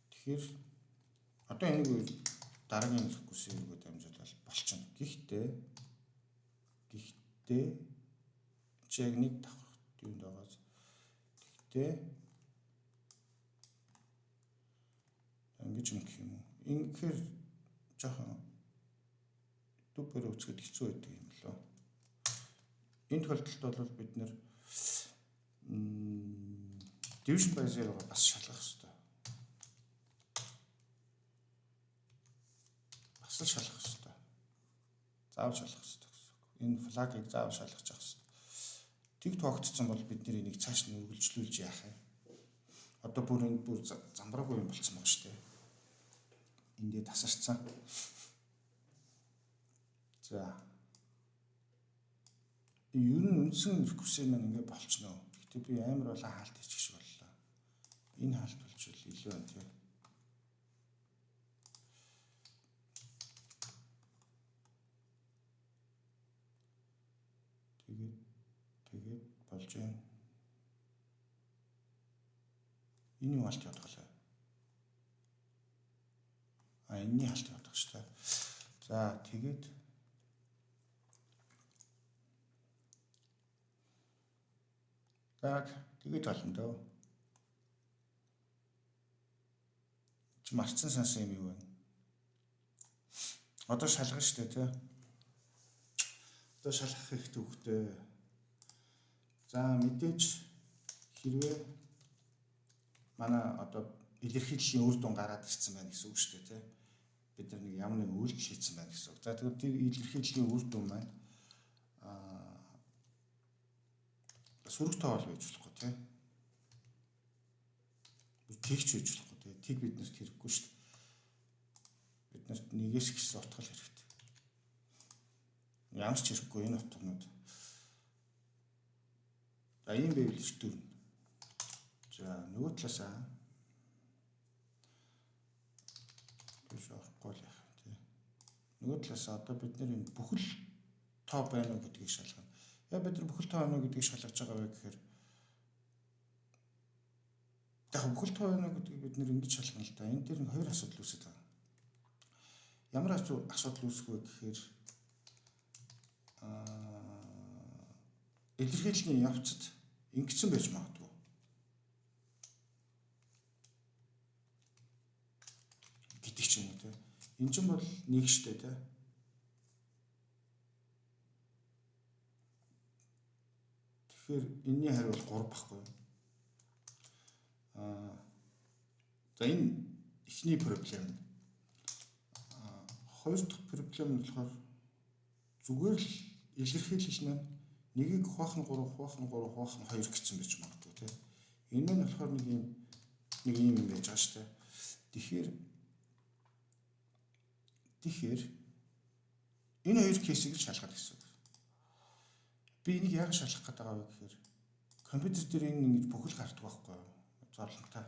Тэгэхээр одоо энийг дараагийн рекурсив рүүгээ дамжуулаад болчихно. Гэхдээ чи яг нэг давхар юунд байгааз. Гэхдээ ингэж юм гэх юм уу? Ингэхээр жоохон дүүпэр үзэхэд хэцүү байдаг юм лөө. Энэ тохиолдолд бол бид нэр division by zero-г бас шалгах хэрэгтэй. Бас л шалгах хэрэгтэй. Заавал шалгах хэрэгтэй гэсэн үг. Энэ флагыг заавал шалгах хэрэгтэй. Тэг тоогдсон бол бид нэр энийг цааш нь үргэлжлүүлж яах юм. Одоо бүр замбраагүй юм болцсон байна шүү дээ. Эндээ тасарцсан. За ер нь үндсэн рекурсив маань ингэ болчихно. Гэтэ би амар болон хаалт хийчих шиг боллоо. Энэ хаалт болчихвол илүү байна тийм. Тэгээд болж байна. Энэ юу хаалт явуулах вэ? Энэний хаалт явуулах шүү дээ. За тэгээд тэгээд болно дөө. Чи марцсан сансан юм юу вэ? Одоо шалгах штэ тий. Одоо шалгах хэрэгтэй хөхтэй. За мэдээж хэрвээ манай одоо илэрхийллийн үр дүн гараад ирсэн байна гэсэн үг штэ тий. Бид нар нэг ямар нэг үйлдэл хийсэн байна гэсэн үг. За тэгээд тэр илэрхийллийн үр дүн маань сүрэг тоол байж болохгүй тий. Тэгч байж болохгүй тий. Тэг биднэрт хэрэггүй шүү дээ. Биднэрт нэгээс ихсэн утгал хэрэгтэй. Ямар ч хэрэггүй энэ утгнууд. За ийм байвал шүтүүрнэ. За нөгөө талаасаа биш орохгүй л яах вэ тий. Нөгөө талаасаа одоо бид нэр энэ бүхэл тоо байна уу гэдгийг шалгана. Яг бид нар бүхэл тоо байна уу гэдгийг шалгаж байгаа вэ гэхээр Яг бүхэл тооны гэдгийг бид нэр ингэж шалгана л да. Энэ дээр нэг хоёр асуудал үүсэж байгаа. Ямар асуудал үүсэх вэ гэхээр илэрхийллийн явцад ингэсэн байж магадгүй. Гэдэг ч юм уу те. Энэ ч бол нэг штэ те. Тэгэхээр энэний хариу бол 3 баггүй. За энэ эхний проблем. Хоёр дахь проблем нь болохоор зүгээр л илэрхийлэл маань нэгийг хуваахын 3 2 гэсэн байж магадгүй тийм. Энэ нь болохоор нэг юм байж байгаа шүү дээ. Тэгэхээр энэ хоёр кейсийг л шалгах гэсэн үг. Би энийг яг шалгах гэдэг байгаа вэ гэхээр компьютер дээр энэ ингэж бүхэл гардаг байхгүй юу? Зорлонтой.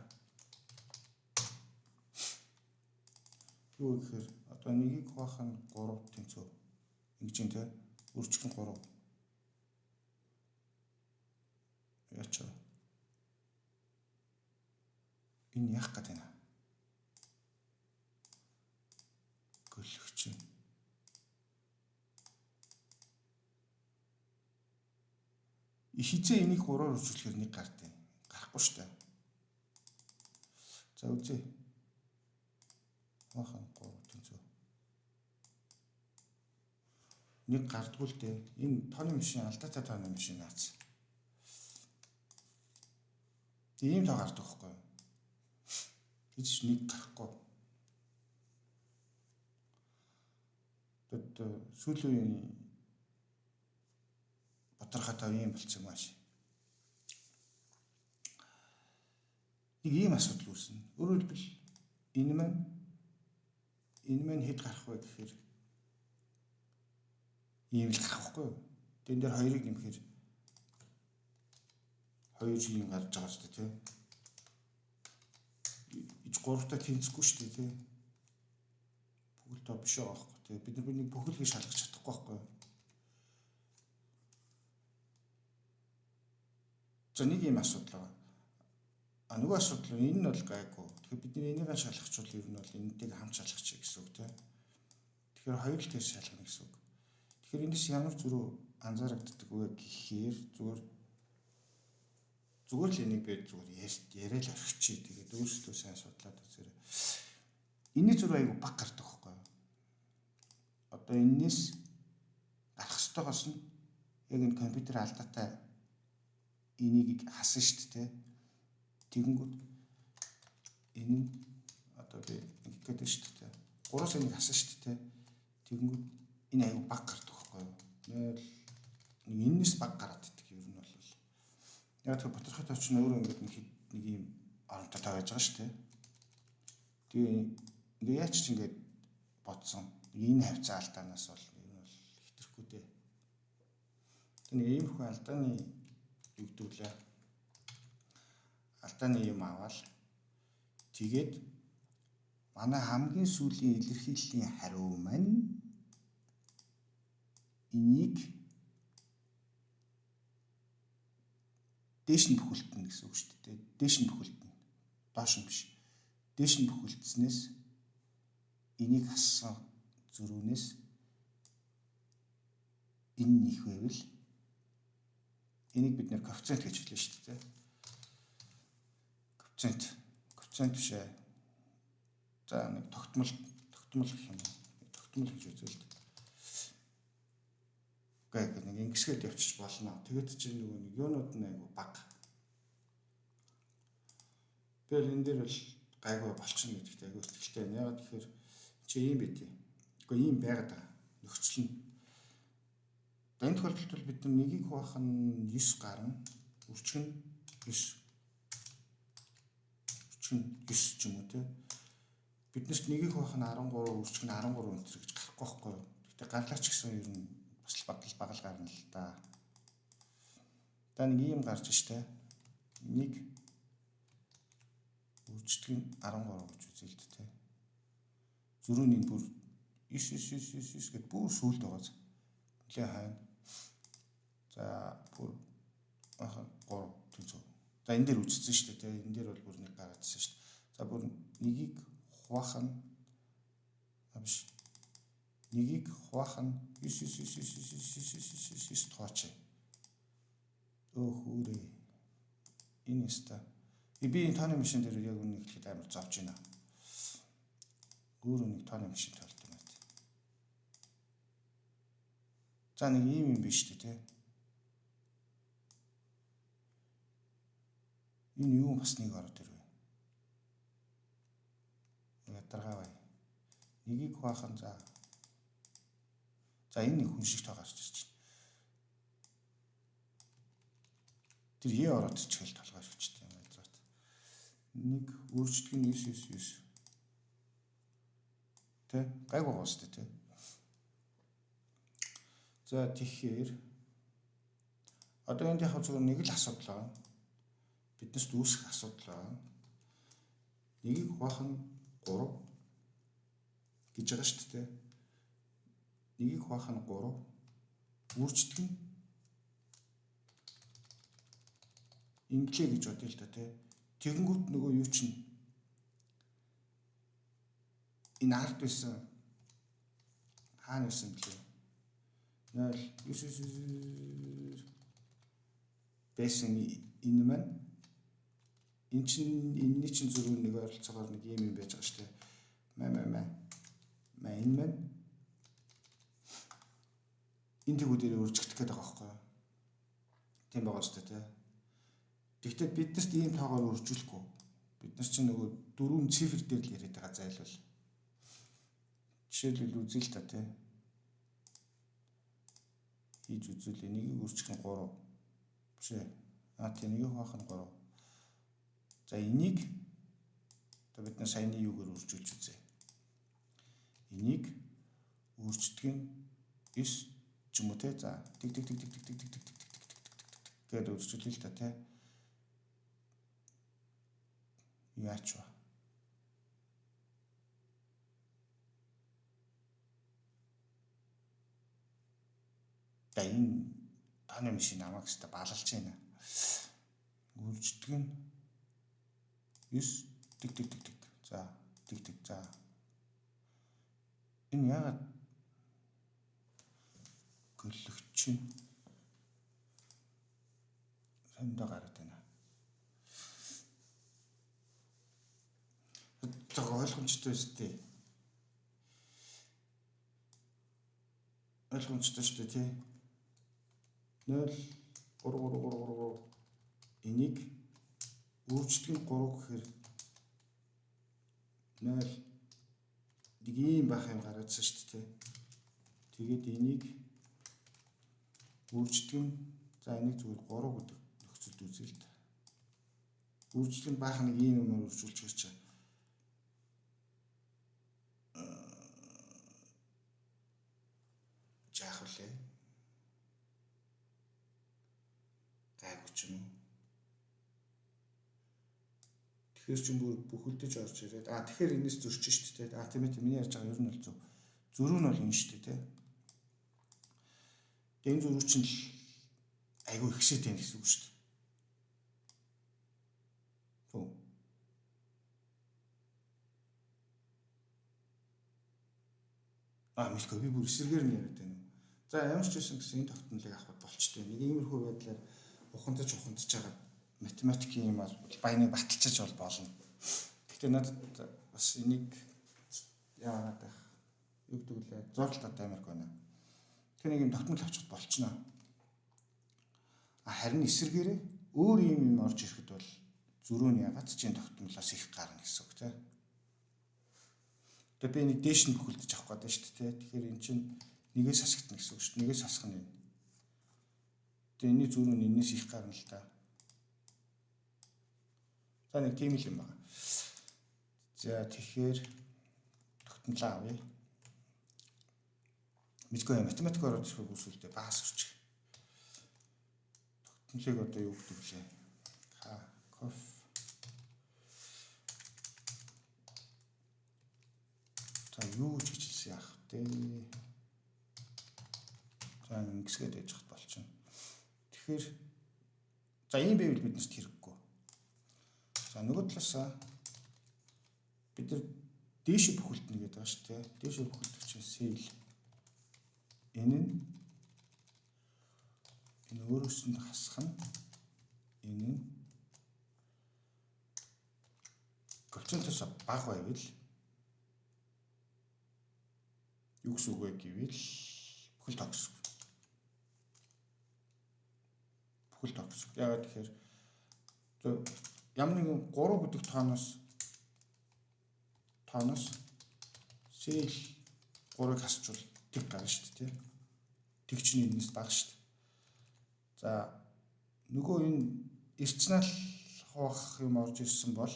Юу гэхээр одоо нэгийг хуваах нь 3 тэнцүү ингэж юм те үржих нь 3 яачаа энэ яах гэдэг юм гөлөгч хизээ энийг 3-оор үржүүлэхээр нэг гардыг гарахгүй шүү дээ. За үзье. Хахан 3 тэнцүү. Нэг гардгүй л дээ. Энэ тооны машин алдаатай тооны машин наац. Ийм тоо гардаг байхгүй юу? Гэж нэг гарахгүй. Тэгэд сүүлийн үеийн батархатай ийм болцсон маш. Нэг ийм асуудал үүснэ. Өөрөөр хэлбэл энэ маань хэд гарах вэ гэхээр ийм л гарахгүй юу? Тэн дээр хоёрыг нэмэхээр 2 юм гарч байгаа шүү дээ тийм. Иж 3-тай тэнцэхгүй шүү дээ тийм. Бүхэл тоо биш байгаа байхгүй тийм. Бид нэг бүхэл гэж шалгах чадахгүй байхгүй юу? За нэг юм асуудал байгаа. Нөгөө асуудал энэ нь бол гайгүй. Тэгэхээр бид энийг шалгахчвал ер нь бол энэтэйг хамт шалгачих гэсэн үг тийм. Тэгэхээр хоёр л тест шалгана гэсэн үг. Тэгэхээр эндээс ямар зүрх анзаарагддаг вэ гэхээр зүгээр л энийг би яриа л орхичих. Тэгээд өөрсдөө сайн судлаад үзээрэй. Энэний зүрх айгүй баг гардаг байхгүй юу? Одоо энэс гарах ёстойгоос нь яг энэ компьютер алдаатай энийг хасан шүү дээ. Тэгэнгүүт энэ нь одоо би нэг гэдэг шүү дээ. 3-аас энийг хасан шүү дээ. Тэгэнгүүт энэ айгүй баг гардаг байхгүй юу? Нэг энэс баг гараад идэх юм нь бол яг тэр батархай тооч нь өөрөө ингээд нэг юм оронтой байж байгаа шүү дээ. Тэгээ ингээ яач ч ингээд бодсон. Энэ хавцаа алдаанаас бол энэ бол хитрхгүй дээ. Тэгээ ийм их алдааны юу гэдүүлээ. Алдааны юм аваад тэгээд манай хамгийн сүүлийн илэрхийллийн хариу маань энийг дээш нь бүхэлдэн гэсэн үг шүү дээ. Дээш нь бүхэлдэн. Доош нь биш. Дээш нь бүхэлдснээс энийг хассан зөрүүнээс энэ нэх байвал энийг бид нэр коэффициент гэж хэлнэ шүү дээ. Коэффициент биш ээ. За нэг тогтмол гэх юм. Тогтмол гэж үзвэл гэдэг нэг ингэсгээд явчих болно. Тэгээд чинь нөгөө нэг юунууд нь айгу баг. Тэгэл энэ дээр бол гайгүй болчихно гэдэгт айгу ихтэй байна. Яагаад тэгэхээр чи ийм байдیں۔ Гэхдээ ийм байгаад байгаа. Нөхцөл нь. Энэ тохиолдолд бид нар нэгийг хуваах нь 9 гарна. Үржих нь 9. Үржих нь 9 ч юм уу те. Биднэрт нэгийг хуваах нь 13, үржих нь 13 өнтер гэж гарахгүй байхгүй юу? Гэхдээ гарлаач гэсэн ер нь бас багал гарна л да. Та нэг юм гарч штэ. Нэг үрждэг нь 13 гэж үзээ л дээ. Зөрүүний бүр 9 гэд бүр сүулт байгаа. Нилээ хайна. За бүр 3 тэнцүү. За энэ дээр үзсэн шүү дээ. Энэ дээр бол бүр нэг гараадсэн шүү дээ. За бүр нэгийг хуваах нь биш. Нэгийг хуваах нь 9 тооч. Хөөрэ. Энэ өста. Би энэ тооны машин дээр яг үнэ хэлэхэд амар зовж байна. Өөр нэг тооны машин толд юм байна. За нэг ийм юм биш үү те. Энэ юу бас нэг ороод ирвэ. Ядаргаа бай. Нэгийг хуваах нь за. За энэ нэг хүн шиг тоо гарч ирж байна. Тэр яа ороод ичгээл толгой шүчтэй юм байна. Нэг өөрчлөлт нь 9. Тэ гайг байгаа шүү дээ тэ. За тэгэхээр одоо энд яг зөвхөн нэг л асуудал байна. Биднээс үүсэх асуудал байна. Нэгийг хуваах нь 3 гэж байгаа шүү дээ. Нэгийг хуваах нь 3 үрждэг нь инглээ гэж бодъё л да тий. Тэгэнгүүт нөгөө юу чинь энэ ард байсан хаана байсан блэ? 0 байсан энэ маань энэ чинь энэний чинь зөрүү нэг ойролцоогоор нэг юм байж байгаа шүү дээ. Энэ маань энэ тэгүүдээр үржигдэх гээд байгаа байхгүй юу? Тийм байгаа шүү дээ тий. Тэгвэл биднэрт ийм тоогоор үржүүлэхгүй. Бид нар чинь нөгөө 4 цифр дээр л яриад байгаа зайлвал. Жишээлбэл үзье л та тий. Хийж үзүүлээ. Нэгийг үржих нь 3. Биш ээ. Тийм нэгийг хуваах нь 3. За энийг одоо бид нар саяны юугаар үржүүлж үзье. Энийг үрждэг нь 9 ч юм уу те. За гэдэг үржүүлээ л та те. Яач вэ? За энэ тооны машин намайг өстө балалж байна. Үрждэг нь 9 За За энэ яагаад гөлөгч нь сандаа гараад байна. Жог ойлгомжтой өстэй. Ойлгомжтой шүү дээ тий. 0 3 энийг үрждэг нь 3 гэхээр 0 нэг юм бах юм гараадсан шүү дээ. Тэгээд энийг үрждэг нь за энийг зүгээр 3 гэдэг нөхцөлд үзье л да. Үрждэг нь баах нэг юм юмар үржүүлж ирч чаа. Жаах үлээ. Гайгүй ч юм уу. Тэгэхээр ч бүхэлдэж орж ирээд тэгэхээр энэс зөрч шүү дээ. Тийм ээ миний ярьж байгаа ер нь бол зөв. Зөрүү нь бол энэ шүү дээ. Энэ зөрүү чинь л айгүй ихсээд байна гэсэн үг шүү дээ. Зөв. Мэдгүй би бүр эсэргээр нь яриад байна. За ямар ч байсан гэсэн энэ тогтнолыг авахд болчтой. Нэг иймэрхүү байдлаар ухамдаж байгаа математикийн юм баяныг баталчиж болно. Гэхдээ надад бас энийг яагаад байх юу гэдэг лээ зургалтад амирх байна. Тэр нэг юм тогтмол авчихд болчихно. Харин эсэргээрээ өөр юм орж ирэхэд бол зөрүү нь ягаад ч энэ тогтмолоос их гарна гэсэн үг тийм. Тэгээ би нэг дээш нь бүхэлдэж авах гэдэг шүү дээ. Тэгэхээр эн чинь нэгээс хасагдана гэсэн үг шүү дээ. Нэгээс хасах нь. Тэгээ энэний зөрүү нь энэс их гарна л та. За нэг тийм л юм байна. За тэгэхээр тогтмолоо авъя. Мэдгүй математик ороод ирэх үсвэлтэй баас үрч. Тогтмолыг одоо юу гэдэг вэ? Коф за юу ч хийчихсэн яах вэ? За ингэсгээд яж хат болчихно. Тэгэхээр за ийм байвал биднэрт хэрэггүй. За нөгөө талаасаа бид нар дээшээ бүхэлдэнэ гэдэг байгаа шүү дээ. Дээшээ бүхэлдэх чинь сэл. Энэ өөрөөс нь хасах нь энэ коэффициентээс бага байвал юу гэсэн үг вэ гэвэл бүхэл тоо гэсэн үг. Бүхэл тоо гэсэн үг. Яагаад тэгэхээр ямар нэгэн 3 гэдэг тооноос сэл 3-ыг хасчвал тэг гарна шүү дээ. Тэг чинь энэс бага шүү дээ. За нөгөө энэ эрцнал хуваах юм орж ирсэн бол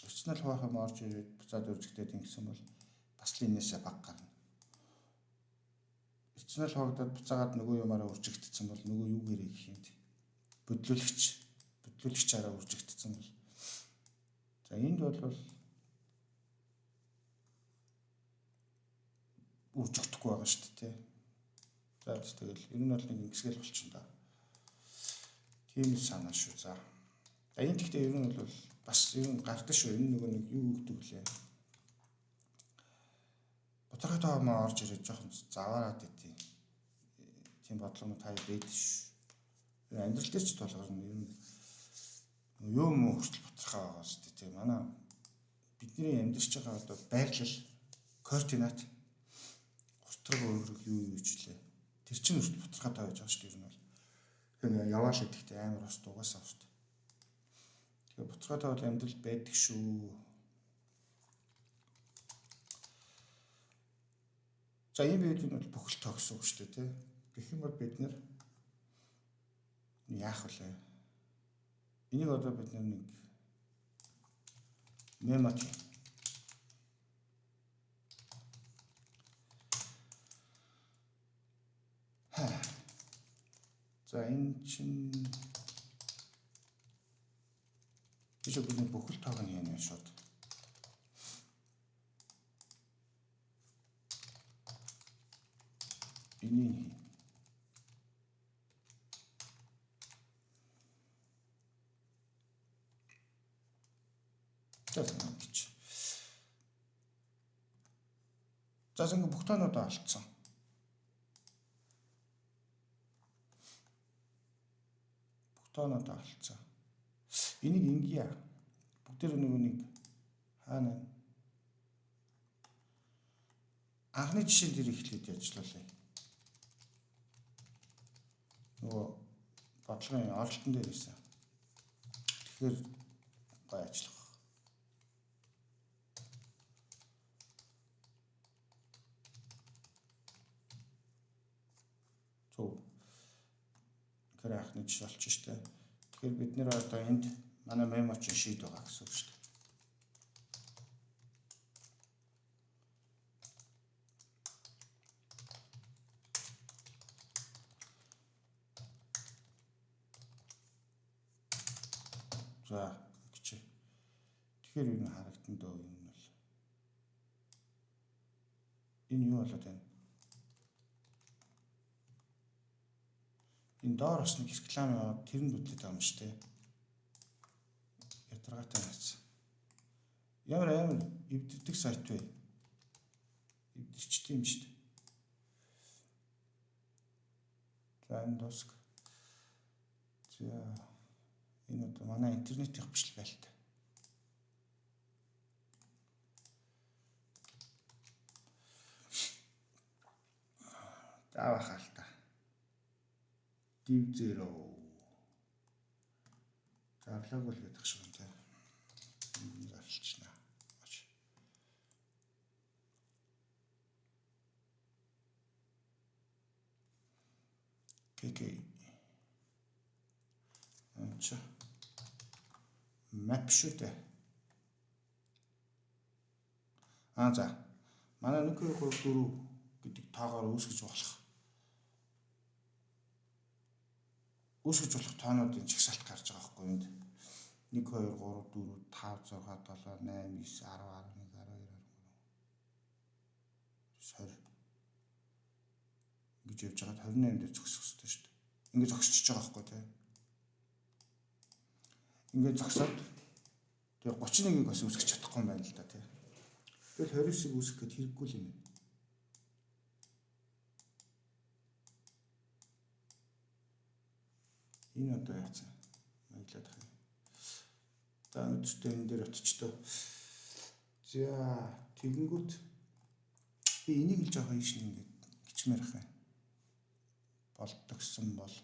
эрцнал хуваах юм орж ирээд буцаад үржигдээд ингэсэн бол бас л энэсээ бага гарна. Эрцнал хуваагдаад буцаагаад нөгөө юмараа үржигдсэн бол нөгөө юу гэрээ гэх юм бэ? Бүдлүүлэгчаараа үржигдсэн бол. За энд бол үржигдэхгүй байгаа шүү дээ. За тэгэл ер нь бол нэг ингэсгэл болчихно да. Тийм санаа шүү. За энэ гэхдээ ер нь бол бас ер нь гардаг шүү. Энэ нөгөө нэг юу өгдөг лээ. Боторхой тоомоо орж ирээд жоохон заваараад идэв. Тийм бодлого та байдаг шүү. Амьдрал дээр ч тулгарна ер нь юу муу хүртэл боторхой байгаа шүү дээ. Тийм манай бидний амьдарч байгаа одоо байрлал координат устраг өөрөг юу юучлээ. Тэр чинь хүртэл боторхой тоо байж байгаа шүү дээ. Ер нь бол тэгээ яваал идэхтэй амар ус дугаасаа шүү дээ. Тэгээ боторхой тоо бол амьдрал байдаг шүү. За ийм үед нь бол бүхэл тоо гэсэн үг шүү дээ. Гэх юм бол бид нэр яах вэ? Энийг одоо бид нэг мемот за энэ чинь биш бидний бүхэл тоог нь яана шууд. Энийг за ингэ бүх тоонуудаа алдсан. Бүх тоонуудаа алдсан. Энийг ингэе. Бүгдээр нэг хаана анхны жишээн дээр эхлээд ажиллаулъя. Нөгөө бодлогын оролтон дээр байсан. Тэгэхээр гой ажиллах. Тэгэхээр анхны жишээ болчих штэ. Тэгэхээр бид нэр одоо энд манай мемо чинь шийд байгаа гэсэн үг штэ. За гэж. Тэгэхээр юу н харагдан дөө юм бол. Энэ юу болоод байна? Энэ доор бас нэг реклам яваад тэр нь бүтлээд байгаа юм шүү дээ. Ядаргаатай хац. Ямар эвддэг сайт вэ? Эвдэрчтэй юм шүү дээ. За энэ дуск. За энэ одоо манай интернетийн бичлэг байл та. Заавах хаалта. Div 0 зарлаг бол гэдэг шиг юм тийм. Зарлчна. Окей. Анча. Map шүү дээ. За. Манай 1 2 3 4 гэдэг тоогоор үүсгэж болох. Үүсгэж болох тоонуудын чагсаалт гарч байгаа байхгүй энд 1 2 3 4 5 6 7 8 9 10 11 12 13 20 ингэж явж байгаа 28 дээр зогсох хэрэгтэй шүү дээ. Ингэ зогсчихж байгаа байхгүй тий. Ингэ зогсоод Тэгээ 31-ийг бас үүсгэж чадахгүй юм байна л да тий. Тэгэл 29-ийг үүсгэх гээд хэрэггүй юм байна. Энэ одоо яац юм? Маяглаад байна. За өнөөдөр энэ дээр очичтой. За тэгэнгүүт би энийг л жоохон ийш нэг ингэж гिचмээр ах юм. Болдогсон бол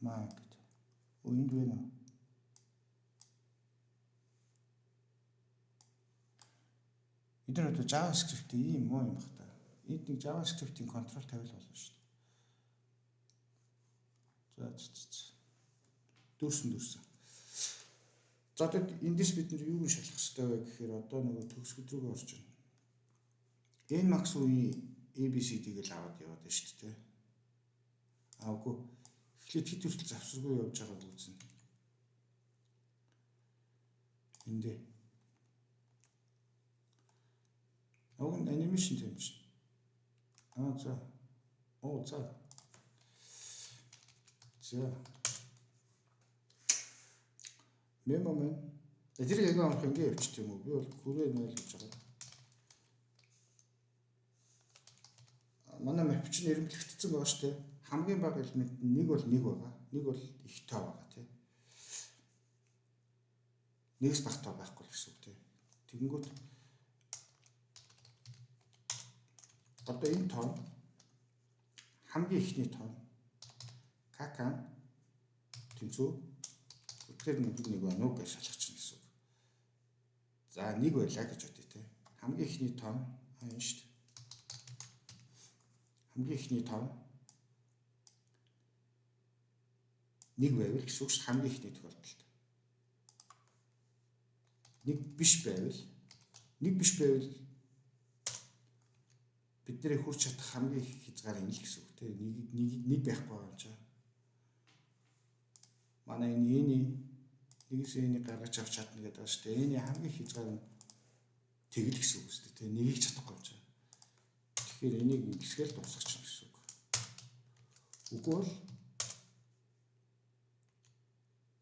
маа гэд. Энд вэ нэ? Эдгээр одоо JavaScript ийм муу юм бах та. Энд нэг JavaScript-ийн контрол тавил болно шүү дээ. За дүүрсэн. За тэгэд эндээс бид нар юуг шалгах хэрэгтэй вэ гэхээр одоо нөгөө төгсгөл рүү орж байна. Nmax үеийн ABCD-г л аваад яваад байна шүү дээ. Үгүй. Эхлээд хэд хүртэл завсаргүй явж байгааг үзнэ. Эндээ. Уг нь анимашн юм шин. За. За. Мемо мэн. Тэр яг амрах ингэ явчих юм уу? Би бол хүрээ найл гэж байгаа. Манай map чинь эрэмблэгдсэн байгаа шүү дээ. Хамгийн бага элемент нь нэг бол байгаа. Нэг бол их тоо байгаа тий. Нэгс баг тоо байхгүй л гэсэн үг тий. Тэгэнгүүт одоо энэ тоо хамгийн ихний тоо кака тэнцүү тэр нэг байна уу гэж шалгах чинь гэсэн үг. За нэг байлаа гэж бодъё те. Хамгийн ихний тоо энэ шүү дээ. Хамгийн ихний тоо нэг байвал гэсэн үг шүү дээ. Хамгийн ихний тохиолдолд. Нэг биш байвал бидний хүрч чадах хамгийн их хязгаар энэ л гэсэн үг те. Нэг байхгүй юм чаа. Манай энэ нэгээс энийг гаргаж авч чадна гэдэг байна шүү дээ. Эний хамгийн хязгаар нь тэгэл гэсэн үг шүү дээ. Тэгээ нэгийг чадахгүй юм чаа. Тэгэхээр энийг ингэсгээл дуусгах чинь гэсэн үг. Үгүй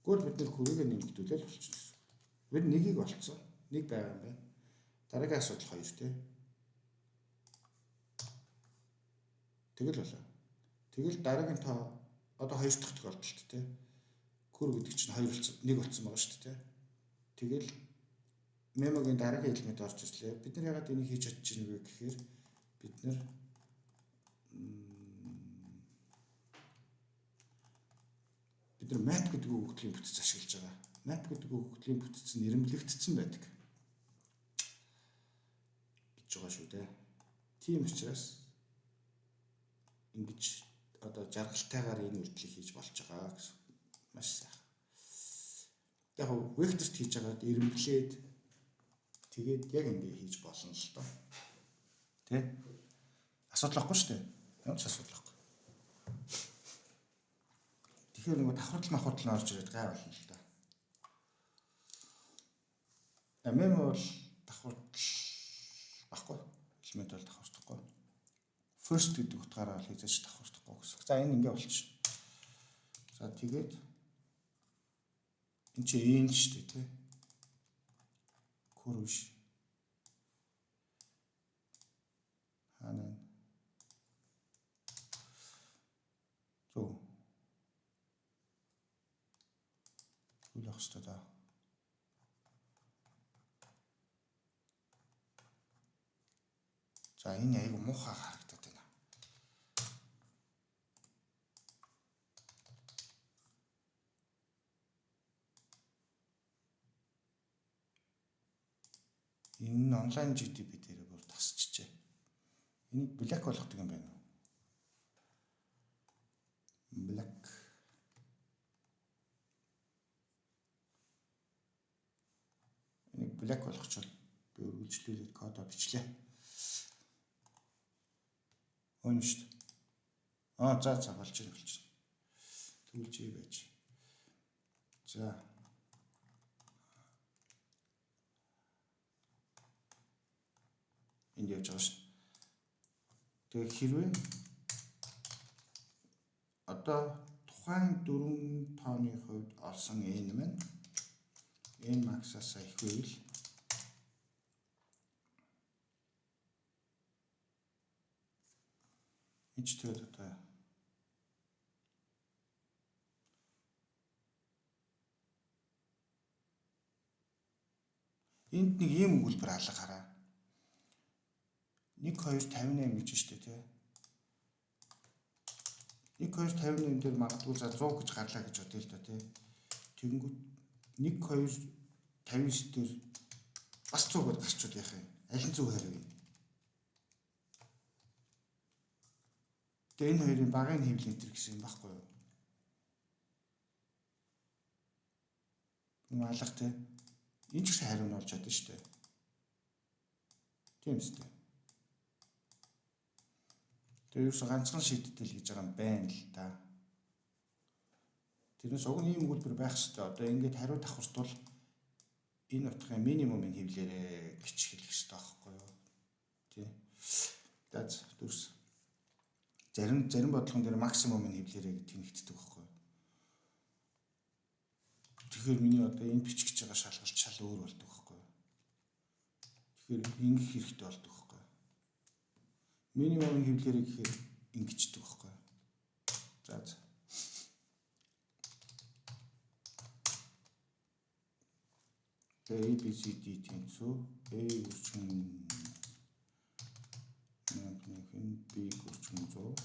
бол бид нэр хүрээгээ нэмэгдүүлэл болчихно гэсэн. Бид нэгийг олцсон. Нэг байгаа юм байна. Дараагийн асуудал 2 тий. Тэгэл болоо. Тэгэл дараагийн тоо одоо 2 дахь тохиолдолд тий. Кур гэдэг чинь 2 болсон, 1 болсон байгаа шүү дээ. Тэгэл мемогийн дараагийн элемент орж ирлээ. Бид нар ягаад энийг хийж чадчих юм бэ гэхээр бид нар map гэдэг өгөгдлийн бүтц ашиглаж байгаа. Map гэдэг өгөгдлийн бүтц нь эрэмблэгдсэн байдаг гэж байгаа шүү дээ. Тийм учраас ингэж одоо жаргалтайгаар энэ үйлдэлийг хийж болж байгаа гэсэн. Маш сайхан. Яг векторт хийж байгаад эрэмблээд тэгээд яг ингэ хийж болно л доо. Тэ? Асуудал واخгүй шүү дээ. Ямар ч асуудал واخгүй. Тэгэхээр нэг давхардал нь орж ирээд гай болно л доо. Мемо бол давхардал واخгүй. Элемент бол давхардахгүй. First гэдэг утгаараа л хийж давхардахгүй гэсэн. За энэ ингэ болчих. За тэгээд энэ чи энэ шүү дээ тий. Кур биш. Ханаа. Зөв. Үл ах шүү дээ. За энэ айгу муухай харагдаад байна. Энэ онлайн GDP дээр бүр тасчихжээ. Энийг black болгодог юм байна уу? Black. Энийг black болгочихвол би үргэлжлүүлээд кодоо бичлээ. Өн шүү дээ. За болж байна. Тэгвэл чи байж. За. Энд явж байгаа шүү. Тэгээ хэрвээ одоо тухайн 4 тооны хувьд олсон n маань n max-аас их байвал энд ч тэгээд одоо энд нэг ийм өгүүлбэр алга хараа. 1 2 58 гэж штэ тий. 1 2 58 дээр магадгүй за 100 гэж гарлаа гэж бодъё л да тий. Тэгэнгүүт 1 2 59 дээр бас 100 гарчууд яах юм? Аль нь 100 хариу вэ? Тэгээ энэ хоёрын багын хэвлэл энэ гэсэн юм баггүй юу? Энэ алга тий. Энэ ч гэсэн хариу нь болж чадна шүү дээ. Тийм үстэй. Тэр юусэн ганцхан шийдэл гэж байгаа юм байна л да. Тэрнээс уг нь ийм өгүүлбэр байх хэрэгтэй. Одоо ингээд хариу давхартвал энэ утгын минимумын хэвлээрээ гэж хэлэх хэрэгтэй байхгүй юу? Тий. Дац дүрс. Зарим бодлогон дээр максимумын хэвлээрээ гэдгийг нэгтдэг байхгүй юу? Тэгэхээр миний одоо энэ бичих гэж байгаа шалгалт шал өөр болдог байхгүй юу? Тэгэхээр ингэх хэрэгтэй болдог байхгүй юу? Минимум хэвлэрээ гэхээр ингэждэг байхгүй юу? За. Тэгээ A B C D тэнцүү A үржин нэгэн B үржин 100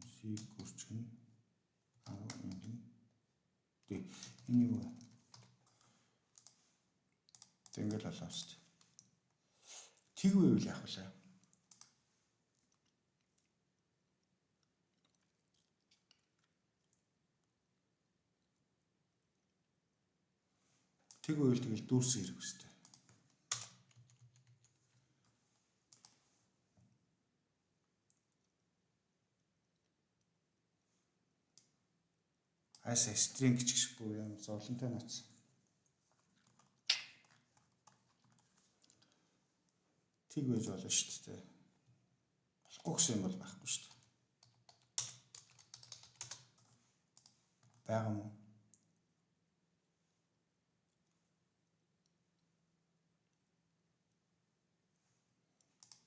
C үржин 10 Тэг энэ юу вэ? Тэнгэр болоо шүү дээ. Тэг байвал яах вэ? Тэг байвал тэгэл дүүрсэн хэрэг өстэй. Аса стринг гэж буюу юм зовлонтой ноц. Тэг байж болно шүү дээ. Болохгүй гэсэн юм бол байхгүй шүү дээ. Байгаа юм уу?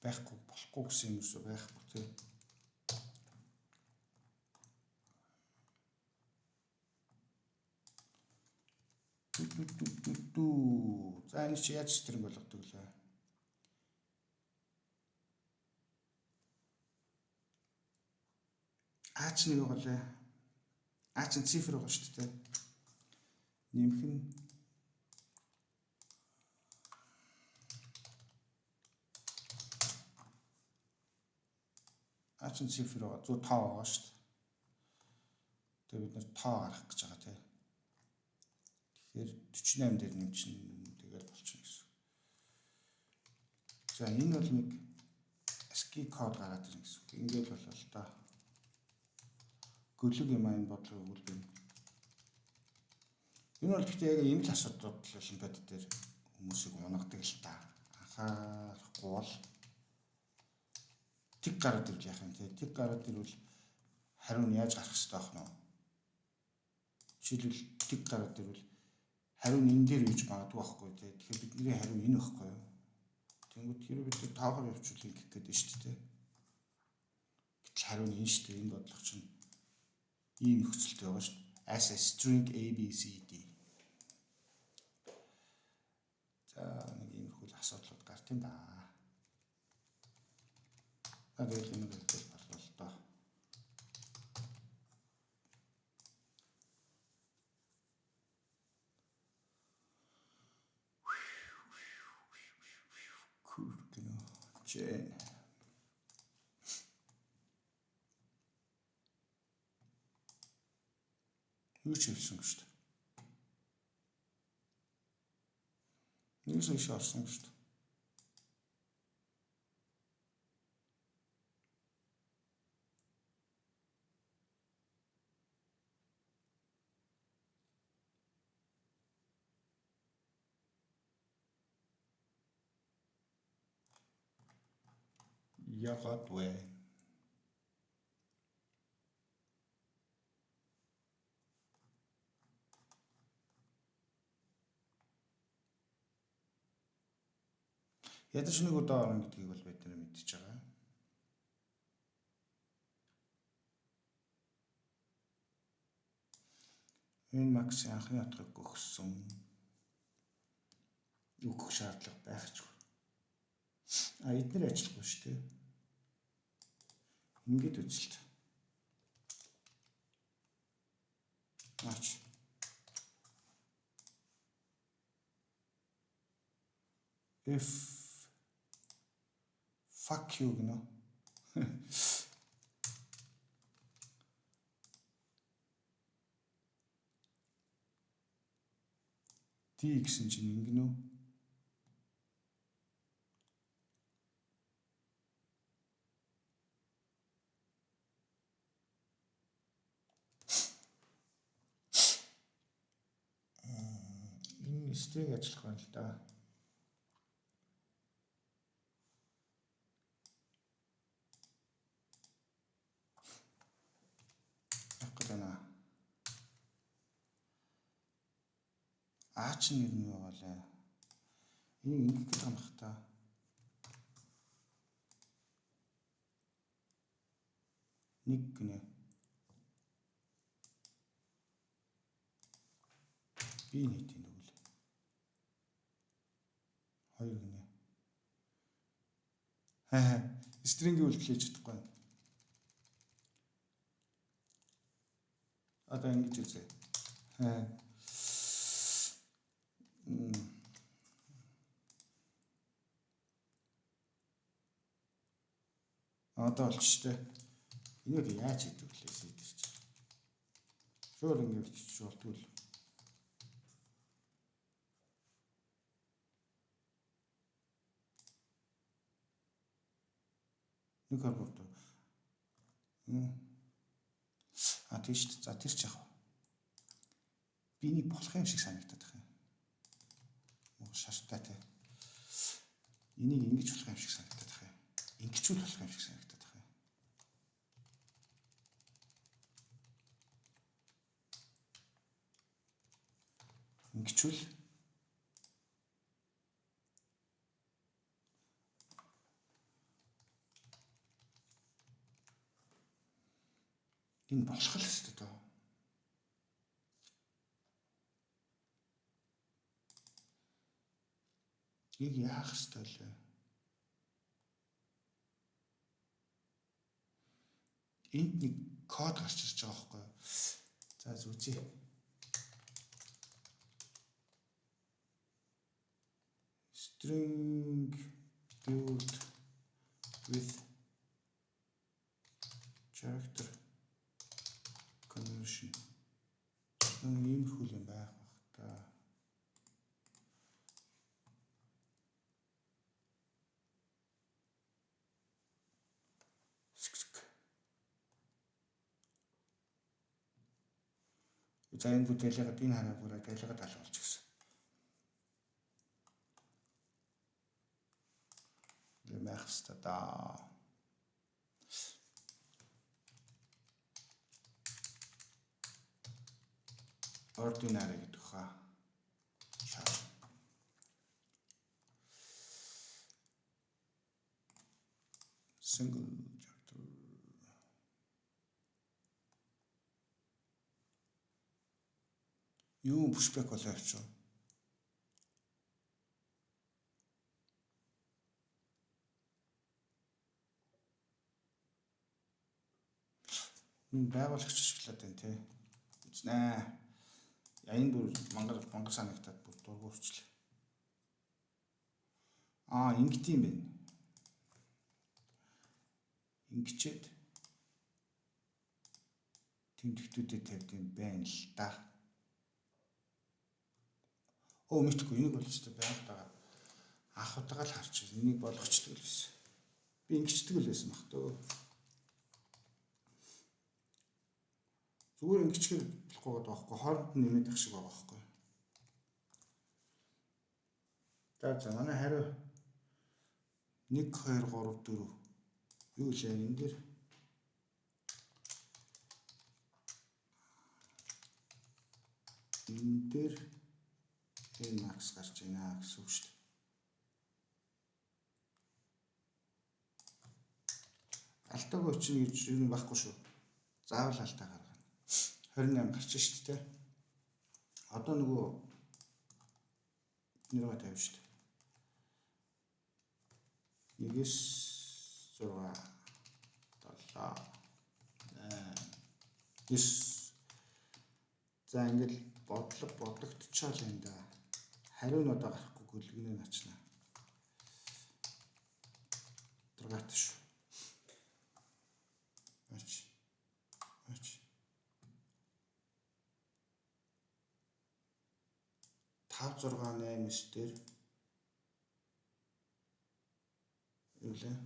Байхгүй болохгүй гэсэн юм уу? Байхгүй тий. За энэ чи яаж стринг болгодог лээ? Аач нэг болоо. Аач нь цифр байгаа шүү дээ. Нэмэх нь аач нь цифр байгаа. 100 тоо байгаа шүү дээ. Тэгээ бид нэр тоо гаргах гэж байгаа тий. Тэгэхээр 48 дээр нэмчихнэ тэгээд болчихно гэсэн. За энэ бол нэг ASCII код гараад ирнэ гэсэн. Ингээд болоо л доо. Гөлөг юм аа энэ бодлого өгүүлбэр. Энэ бол гэхдээ яг ийм л асуудлууд олимпиад дээр хүмүүсийг унагадаг л та. Анхаарахгүй бол тэг гараад ирж яах юм те. Тэг гараад ирвэл хариу нь яаж гарах хэрэгтэй ах нь. Жишээлбэл тэг гараад ирвэл хариу нь энэ дээр үйж магадгүй байхгүй те. Тэгэхээр бидний хариу энэ байхгүй юу? Тэнгүүд хэрэг бид таахаар явуулах гэх гээд байна шүү дээ. Гэтэл хариу нь энэ шүү дээ. Энэ бодлого чинь ийм нөхцөлтэй байгаа шүү дээ. As a string A B C D. За нэг иймэрхүү асуудлууд гарт юм да. Тэгээд энэ гэдэг болов л доо. Кургино чэн. Юу ч хэлсэн шүү дээ. Нэгс иш орсон шүү дээ. Ягаад вэ? Ядаж нэг удаа орно гэдгийг бол бид нар мэдчихэж байгаа. Энэ Макс анхны утгыг өгсөн. Өгөх шаардлага байхгүй. Эдгээр ажиллахгүй шүү дээ. Ингээд үзэлт. Аач. If fuck you гэнэ. Т гэсэн чинь ингэнэ үү? Энэ стринг ажиллах байна л да. Аач нэр нь юу вэ? Энийг ингэх гэж байна хта. Нэг гинэ. Би нийт юм дгүй. Хоёр гинэ. Стрингийн үйл хийж чадахгүй. Одоо ингэж үзье. Одоо болчихтой. Энийг яаж хийдэг вэ? Сэдвч. Шууд ингэж бичиж болтгүй л. Нэг харгууд. Тийш. За тэр ч яах вэ? Биний болох юм шиг санагдаад байна. Шаштай те. Энийг ингэж болох юм шиг санагдаад байна. Ингэчүүл болох юм шиг санагдаад байна. Ингэчүүл. Энэ болох л өстой доо. Ийг яах ёстой лээ? Энд нэг код гарч ирж байгаа байхгүй юу? За зүзье. String build with character conversion. Ийм хөл юм байх бах та. За энэ бүтээлээ энэ хараа бүрээ дэлгэд алуулж гисэн. Байх хэвээр да. Ordinary гэдэг хаа. Single chapter. Юу pushback болоо явчих. Байгуулагч ашиглаад байна те. Үзнэ. Энэ бүр мангар санагтаад бүр дургуурчлаа. Ингэт юм бэ. Ингэчээд тэмдэгтүүдэд тавьд юм байна л да. Мэдгүй энийг бол ч байгаатайгаа анх удаага л харч энийг болгочдөг л байсан. Би ингэчдэг л байсан бах төө. Зүгээр ингэчгээр болохгүй байгаа байхгүй хооронд нь нэмээд их шиг байгаа байхгүй. За манай хариу 1 2 3 4 юу л энэ дээр энэ дээр энэ макс гарч байна гэсэн үг шүү дээ. Алдаагүй өчнө гэж юу байхгүй шүү. Заавал алдаа гаргана. 28 гарчин шүү дээ. Одоо нөгөө нэрээ тавьж шүү дээ. 1-с 6 7 9. За ингээл бодогдчихвол энэ да. Хариу нь одоо гарахгүй гүлгэнэ начна. Дургат шүү. Ач. 5 6 8 9 дээр юу лээ?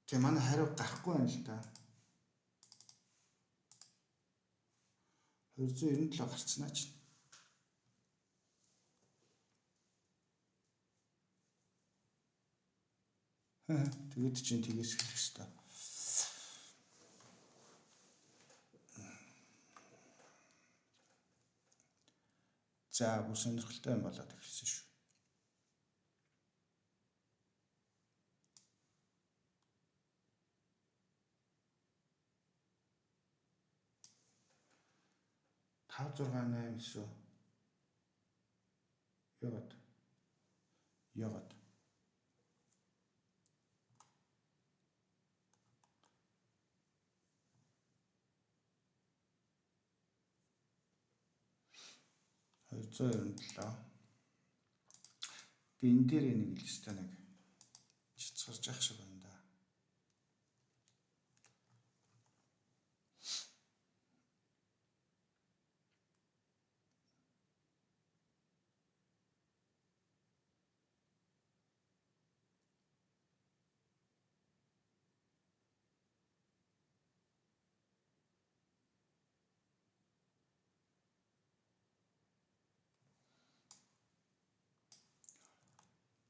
Тэ манай хариу гарахгүй байна л да. 297 гарцнаа ч. Тэгээд чинь тгийс хэлэх хэрэгтэй. За бүр сонирхолтой юм болоод ирсэн шүү. Тав 6 8 9 ягаад 297 би энэ дээр нэг листэ нэг чицгэрж явах шиг байна да.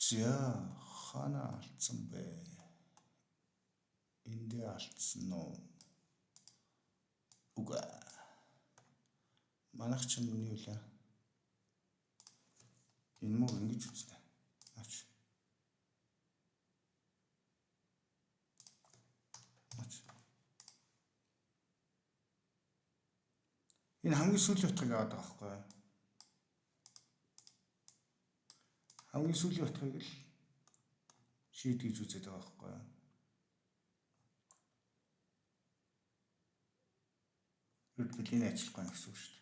За хана алдсан бэ? Эндээ алдсан уу? Уга. Манайх ч юм юу лээ? Энэ муу ингэж үзнэ. Ач. Энэ хамгийн сүүлийн утгыг аваад байгаа байхгүй юу? Хамгийн сүүлийн утгыг л шийдгийж үзээд байгаа байхгүй юу? Үргэлж энэ ажиллахгүй гэсэн үг шүү дээ.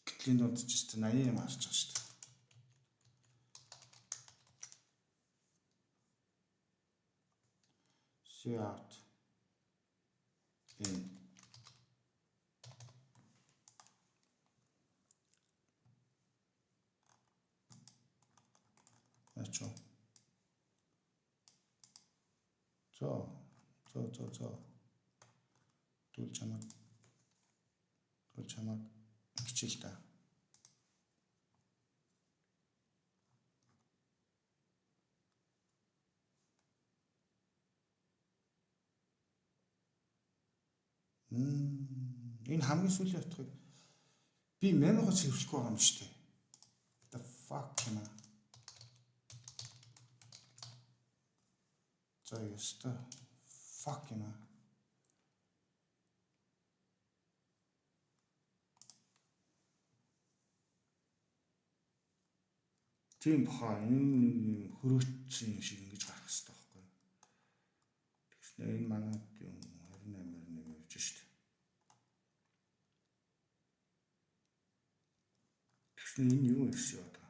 Гэтэл донд ч гэсэн 88 харж байгаа шүү дээ. See out. In. Ачаа. За. Түл чамаг хичээл та. Энэ хамгийн сүүлийн утгыг би мемогоос хэвлэхгүй байгаа юм шүү дээ. The fuck юм аа. За яста fuck юм аа. Тийм баха энэ хөрөөцсөн юм шиг ингэж гарах хэрэгтэй байхгүй юу? Тэгснээр энэ манад юм 28 явж штт. Тэгснээр энэ юу гэсэн юм бэ?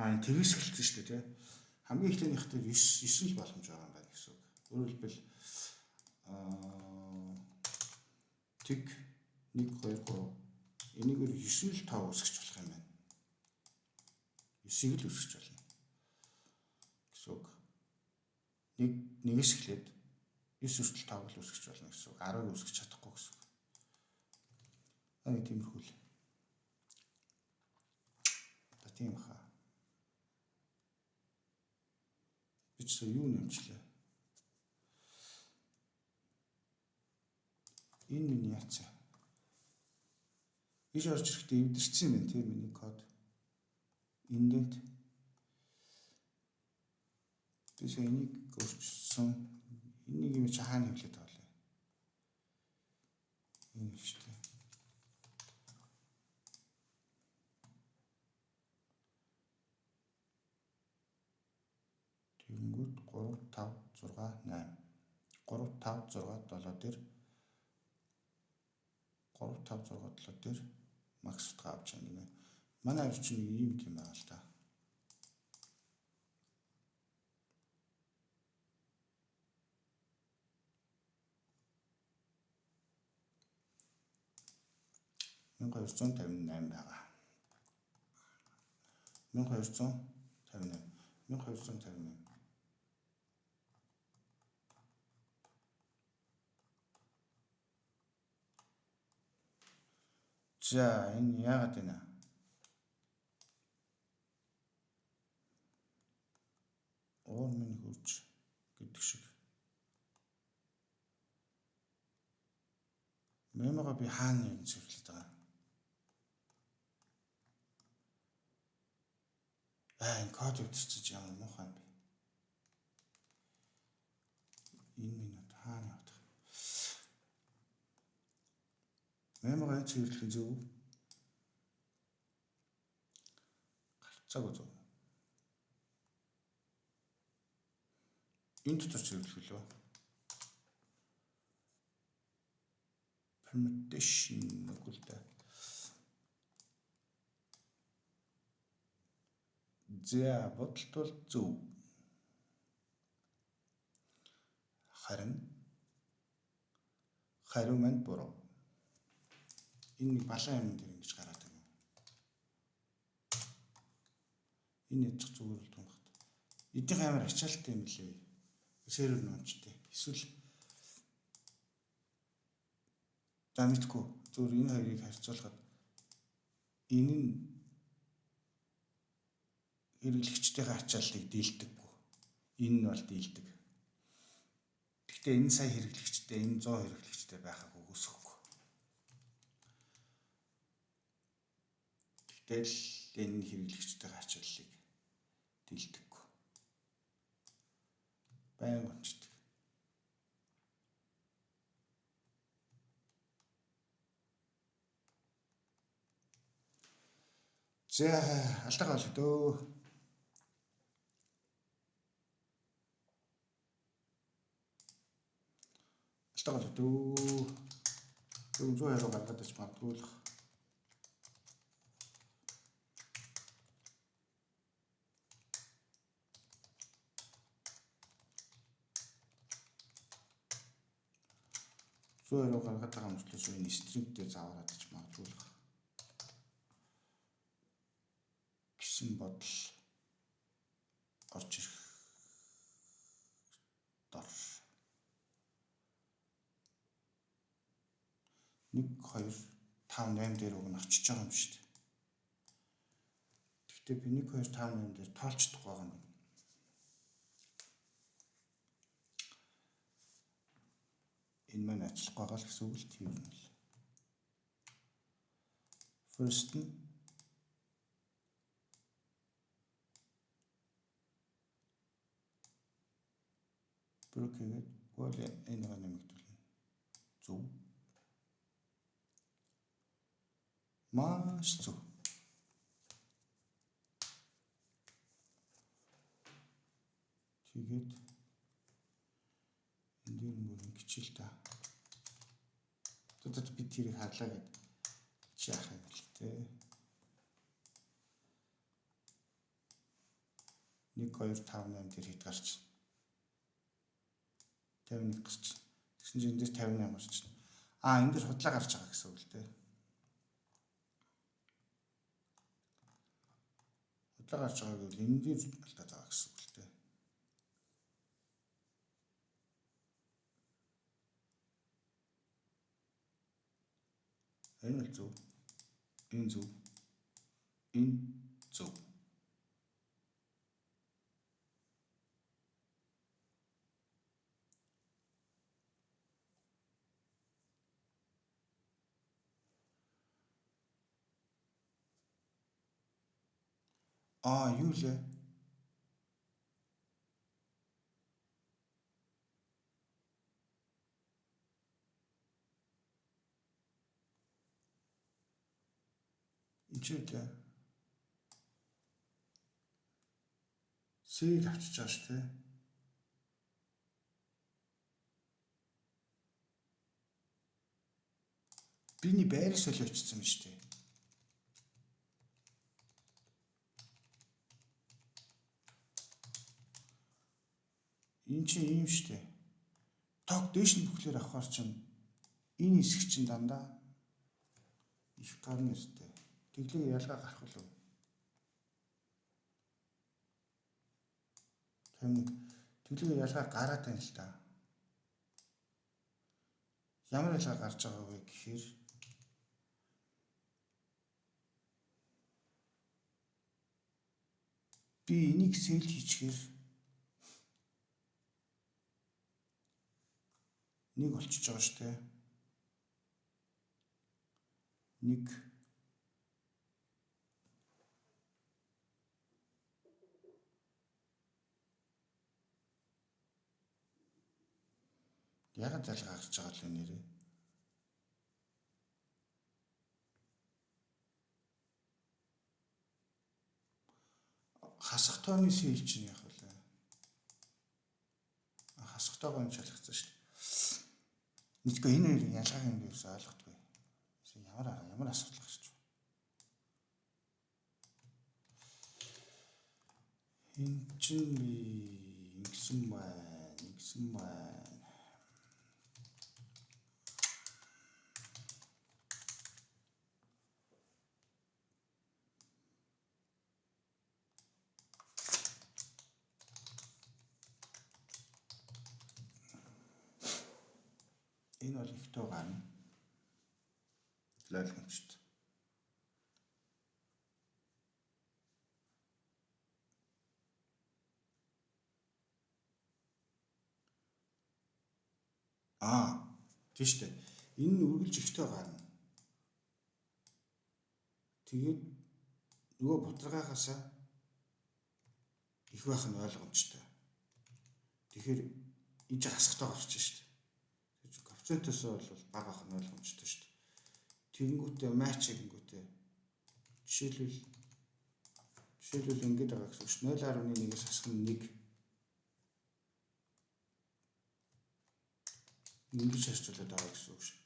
Энэ тэгээс эхэлсэн шүү дээ, тий. Хамгийн ихтэй нэг хэвээр 9 л боломж байгаа юм байна гэсэн үг. Өөрөөр хэлбэл тэг 1 2 3 энийгээр 9 л 5 үсгэж болох юм байна. 9-ийг л үсгэж болно. Гэсэн үг. Нэгээс эхлээд 9 хүртэл 5 л үсгэж болно гэсэн үг. 10-ыг үсгэж Одоо нэг тиймэрхүү л. За тийм хаа. Би ч юу нэмчлээ. Энэ миний яцсан. Иш орж ирэхдээ эвдэрсэн юм байна тийм миний код. Индент. Тэс энийг өөрчилсөн. Энийг юм чи хаана хэвлээд байгаа вэ? Энэ шүү дээ. Тэнгүүд 3 5 6 8. 3 5 6 7 дээр 3 5 6 7 дээр макс утга авч байгаа юм. Манай авч чинь ийм юм байна л да. $1258 байгаа. 1258. За энэ яагаад вэ? Оор минь хурж гэдэг шиг. Мемога би хаана юм зөвлөд байгаа. Энэ код өвчсөж ямар муухай юм бэ? Энэ минут хаана явах? Мемога энэ зөвлөх зөв. Гарцааг зөв. Энэ дотор зөвлөх лөө. Permutation нүгэлтэй. За бодлол зөв. Хариу манд буруу. Энэ балан юм дээр ингэж гараад байна. Энэ ядчих зүгээр л тунхад. Эдийн амар ачаалттай юм лээ. Сервер нуучтай. Эсвэл дамитгүй зүгээр энэ хоёрыг харьцуулахад энэ нь хэрэглэгчдийн ачаалтыг дийлдэггүй. Энэ нь бол дийлдэг. Гэхдээ энэ сая хэрэглэгчтэй, энэ 100 хэрэглэгчтэй байхаг үгүйсэхгүй. Гэтэл энэ хэрэглэгчдийн ачааллыг дийлдэггүй. Баян гончдаг. За алдаа гал дөө. Алдаа гал дөө. 120 гаргаад ич магадгүй л. Зөөрөө гаргаад байгаа мөртлөөс энэ стрингтэй заавараад ич магадгүй л. Гэсэн бодол орж ирэх дор 1 2 5 8 дээр уг нь очиж байгаа юм шүү дээ. Гэхдээ би 1 2 5 8 дээр тоолцдог байгаа юм. Энэ маань ажиллах байгаа л гэсэн үг л тийм юм л. First нь бүркэгээд бол энэ нэг нэмэгдүүлнэ. Зөв. Маш зөв. Тэгээд энэ дээр мөр ингэчил та. Тэд би тэрийг харлаа гэд яах юм бэ те. 1 2 5 8 дээр хэд гарч 51 гарч. Тэгсэн чинь энэ дээр 58 гарч. Энэ дээр худлаа гарч байгаа гэсэн үг л те. Худлаа гарч байгаа гэвэл энэ дээр алдаад байгаа гэсэн үг л те. Энэ л зөв. Энэ зөв. Энэ зөв. Юу лээ? Ичээд C-ийг авчиж байгаа шүү дээ. Биний байрыг солиочсон юм шүү дээ. Энэ чинь ийм шүү дээ. Тог дээш нь бүхлээр авахар чинь энэ хэсэг чинь дандаа их гарна өстэй. Тэглээ ялгаа гарах болов. Тэглээ ялгаа гараад тань л та. Ямар ялгаа гарч байгаа вэ гэхээр би энийг сэл хийчихээр нэг болчихж байгаа шүү дээ. Нэг ягаад залгаа гарч байгаа л вэ нэрээ? Хасах тооны сэл чинь яах вэ? Хасах тоогоо нь шалгацсан шүү дээ. Нэггүй энэ хоёрын ялгааг нь юус ойлгохгүй. Ямар асуудал гарч байна. Энэ чинь би ингэсэн байна. Энэ бол их тоо гарна. Ойлгомжтой. Тийш үү. Энэ нь үргэлж их тоо гарна. Тэгээд нөгөө бутаргаагаас их байх нь ойлгомжтой. Тэгэхээр энэ хасах тоо гарч шүү дээ. Коэффициентээс бол бага байх нь ойлгомжтой шүү дээ. Тэгэнгүүтээ матч гэнгүүтээ жишээлбэл ингэж байгаа гэсэн үг шүү. 0.1-ээс хасах нь 1. Ингэж харьцуулаад байгаа гэсэн үг шүү.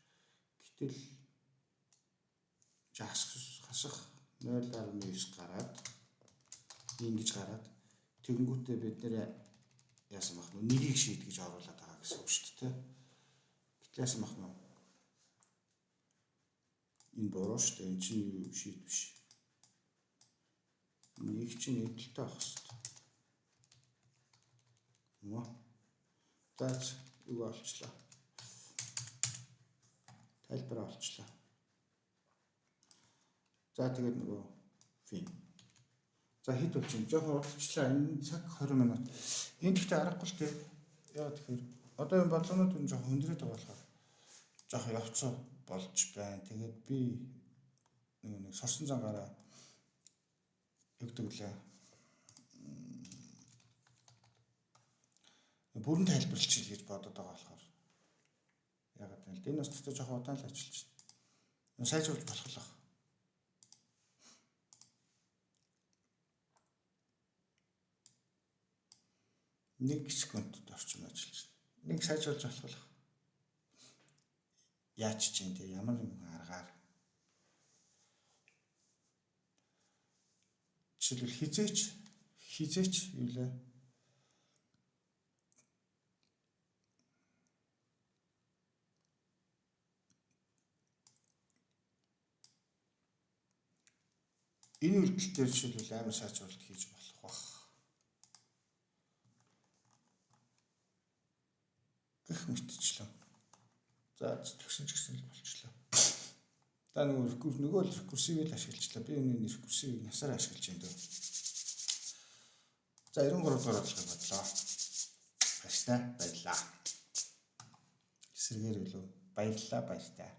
Гэтэл хасах 0.9 гараад ингэж гараад тэгэнгүүтээ бид нэр яасан бах нь 1-ийг шийдгэж оруулаад байгаа гэсэн үг шүү дээ. Яасан бах нь энэ буруу шүү дээ. Энэ чинь шийд биш. Нэг чинь эдэлтэй авах хэрэгтэй. За юу олчлаа. Тайлбар олчлаа. За тэгээд нөгөө фин. За хэд болж юм. Жоохон урдчлаа. Энэ цаг 20 минут. Энэ гэхдээ аргагүй л дээ. Яа тэгэхээр одоо энэ бодлогонууд нь жоохон хүндрээд байгаа болохоор жоохон явцсан болж байна. Тэгээд би нэг сурсан зангаараа өгдөг лээ. Бүрэн тайлбарлчих гэж бодоод байгаа болохоор ягаад гэвэл энэ бас тэгтээ жоохон удаан л ажиллаж байна. Сайжруулж болох л баг. Нэг секунд орчим ажиллаж байна. Нэг сайжруулж болох л баг. Яач чинь те ямар нэгэн аргаар жишээлбэл хизээч юу лээ энэ үйлдэл дээр жишээлбэл амар сайжруулалт хийж болох бах. Гэх мэтчлээ. За тэгсэн ч гэсэн л болчлоо. Та нөгөө л рекурсивийг ашиглажлаа. Би энэ рекурсивийг насаараа ашиглаж юм дөө. За 93 дугаар орлогыг бодлоо. Баяртай баярлаа. Эсрэгээр үлээ. Баярлалаа баяртай.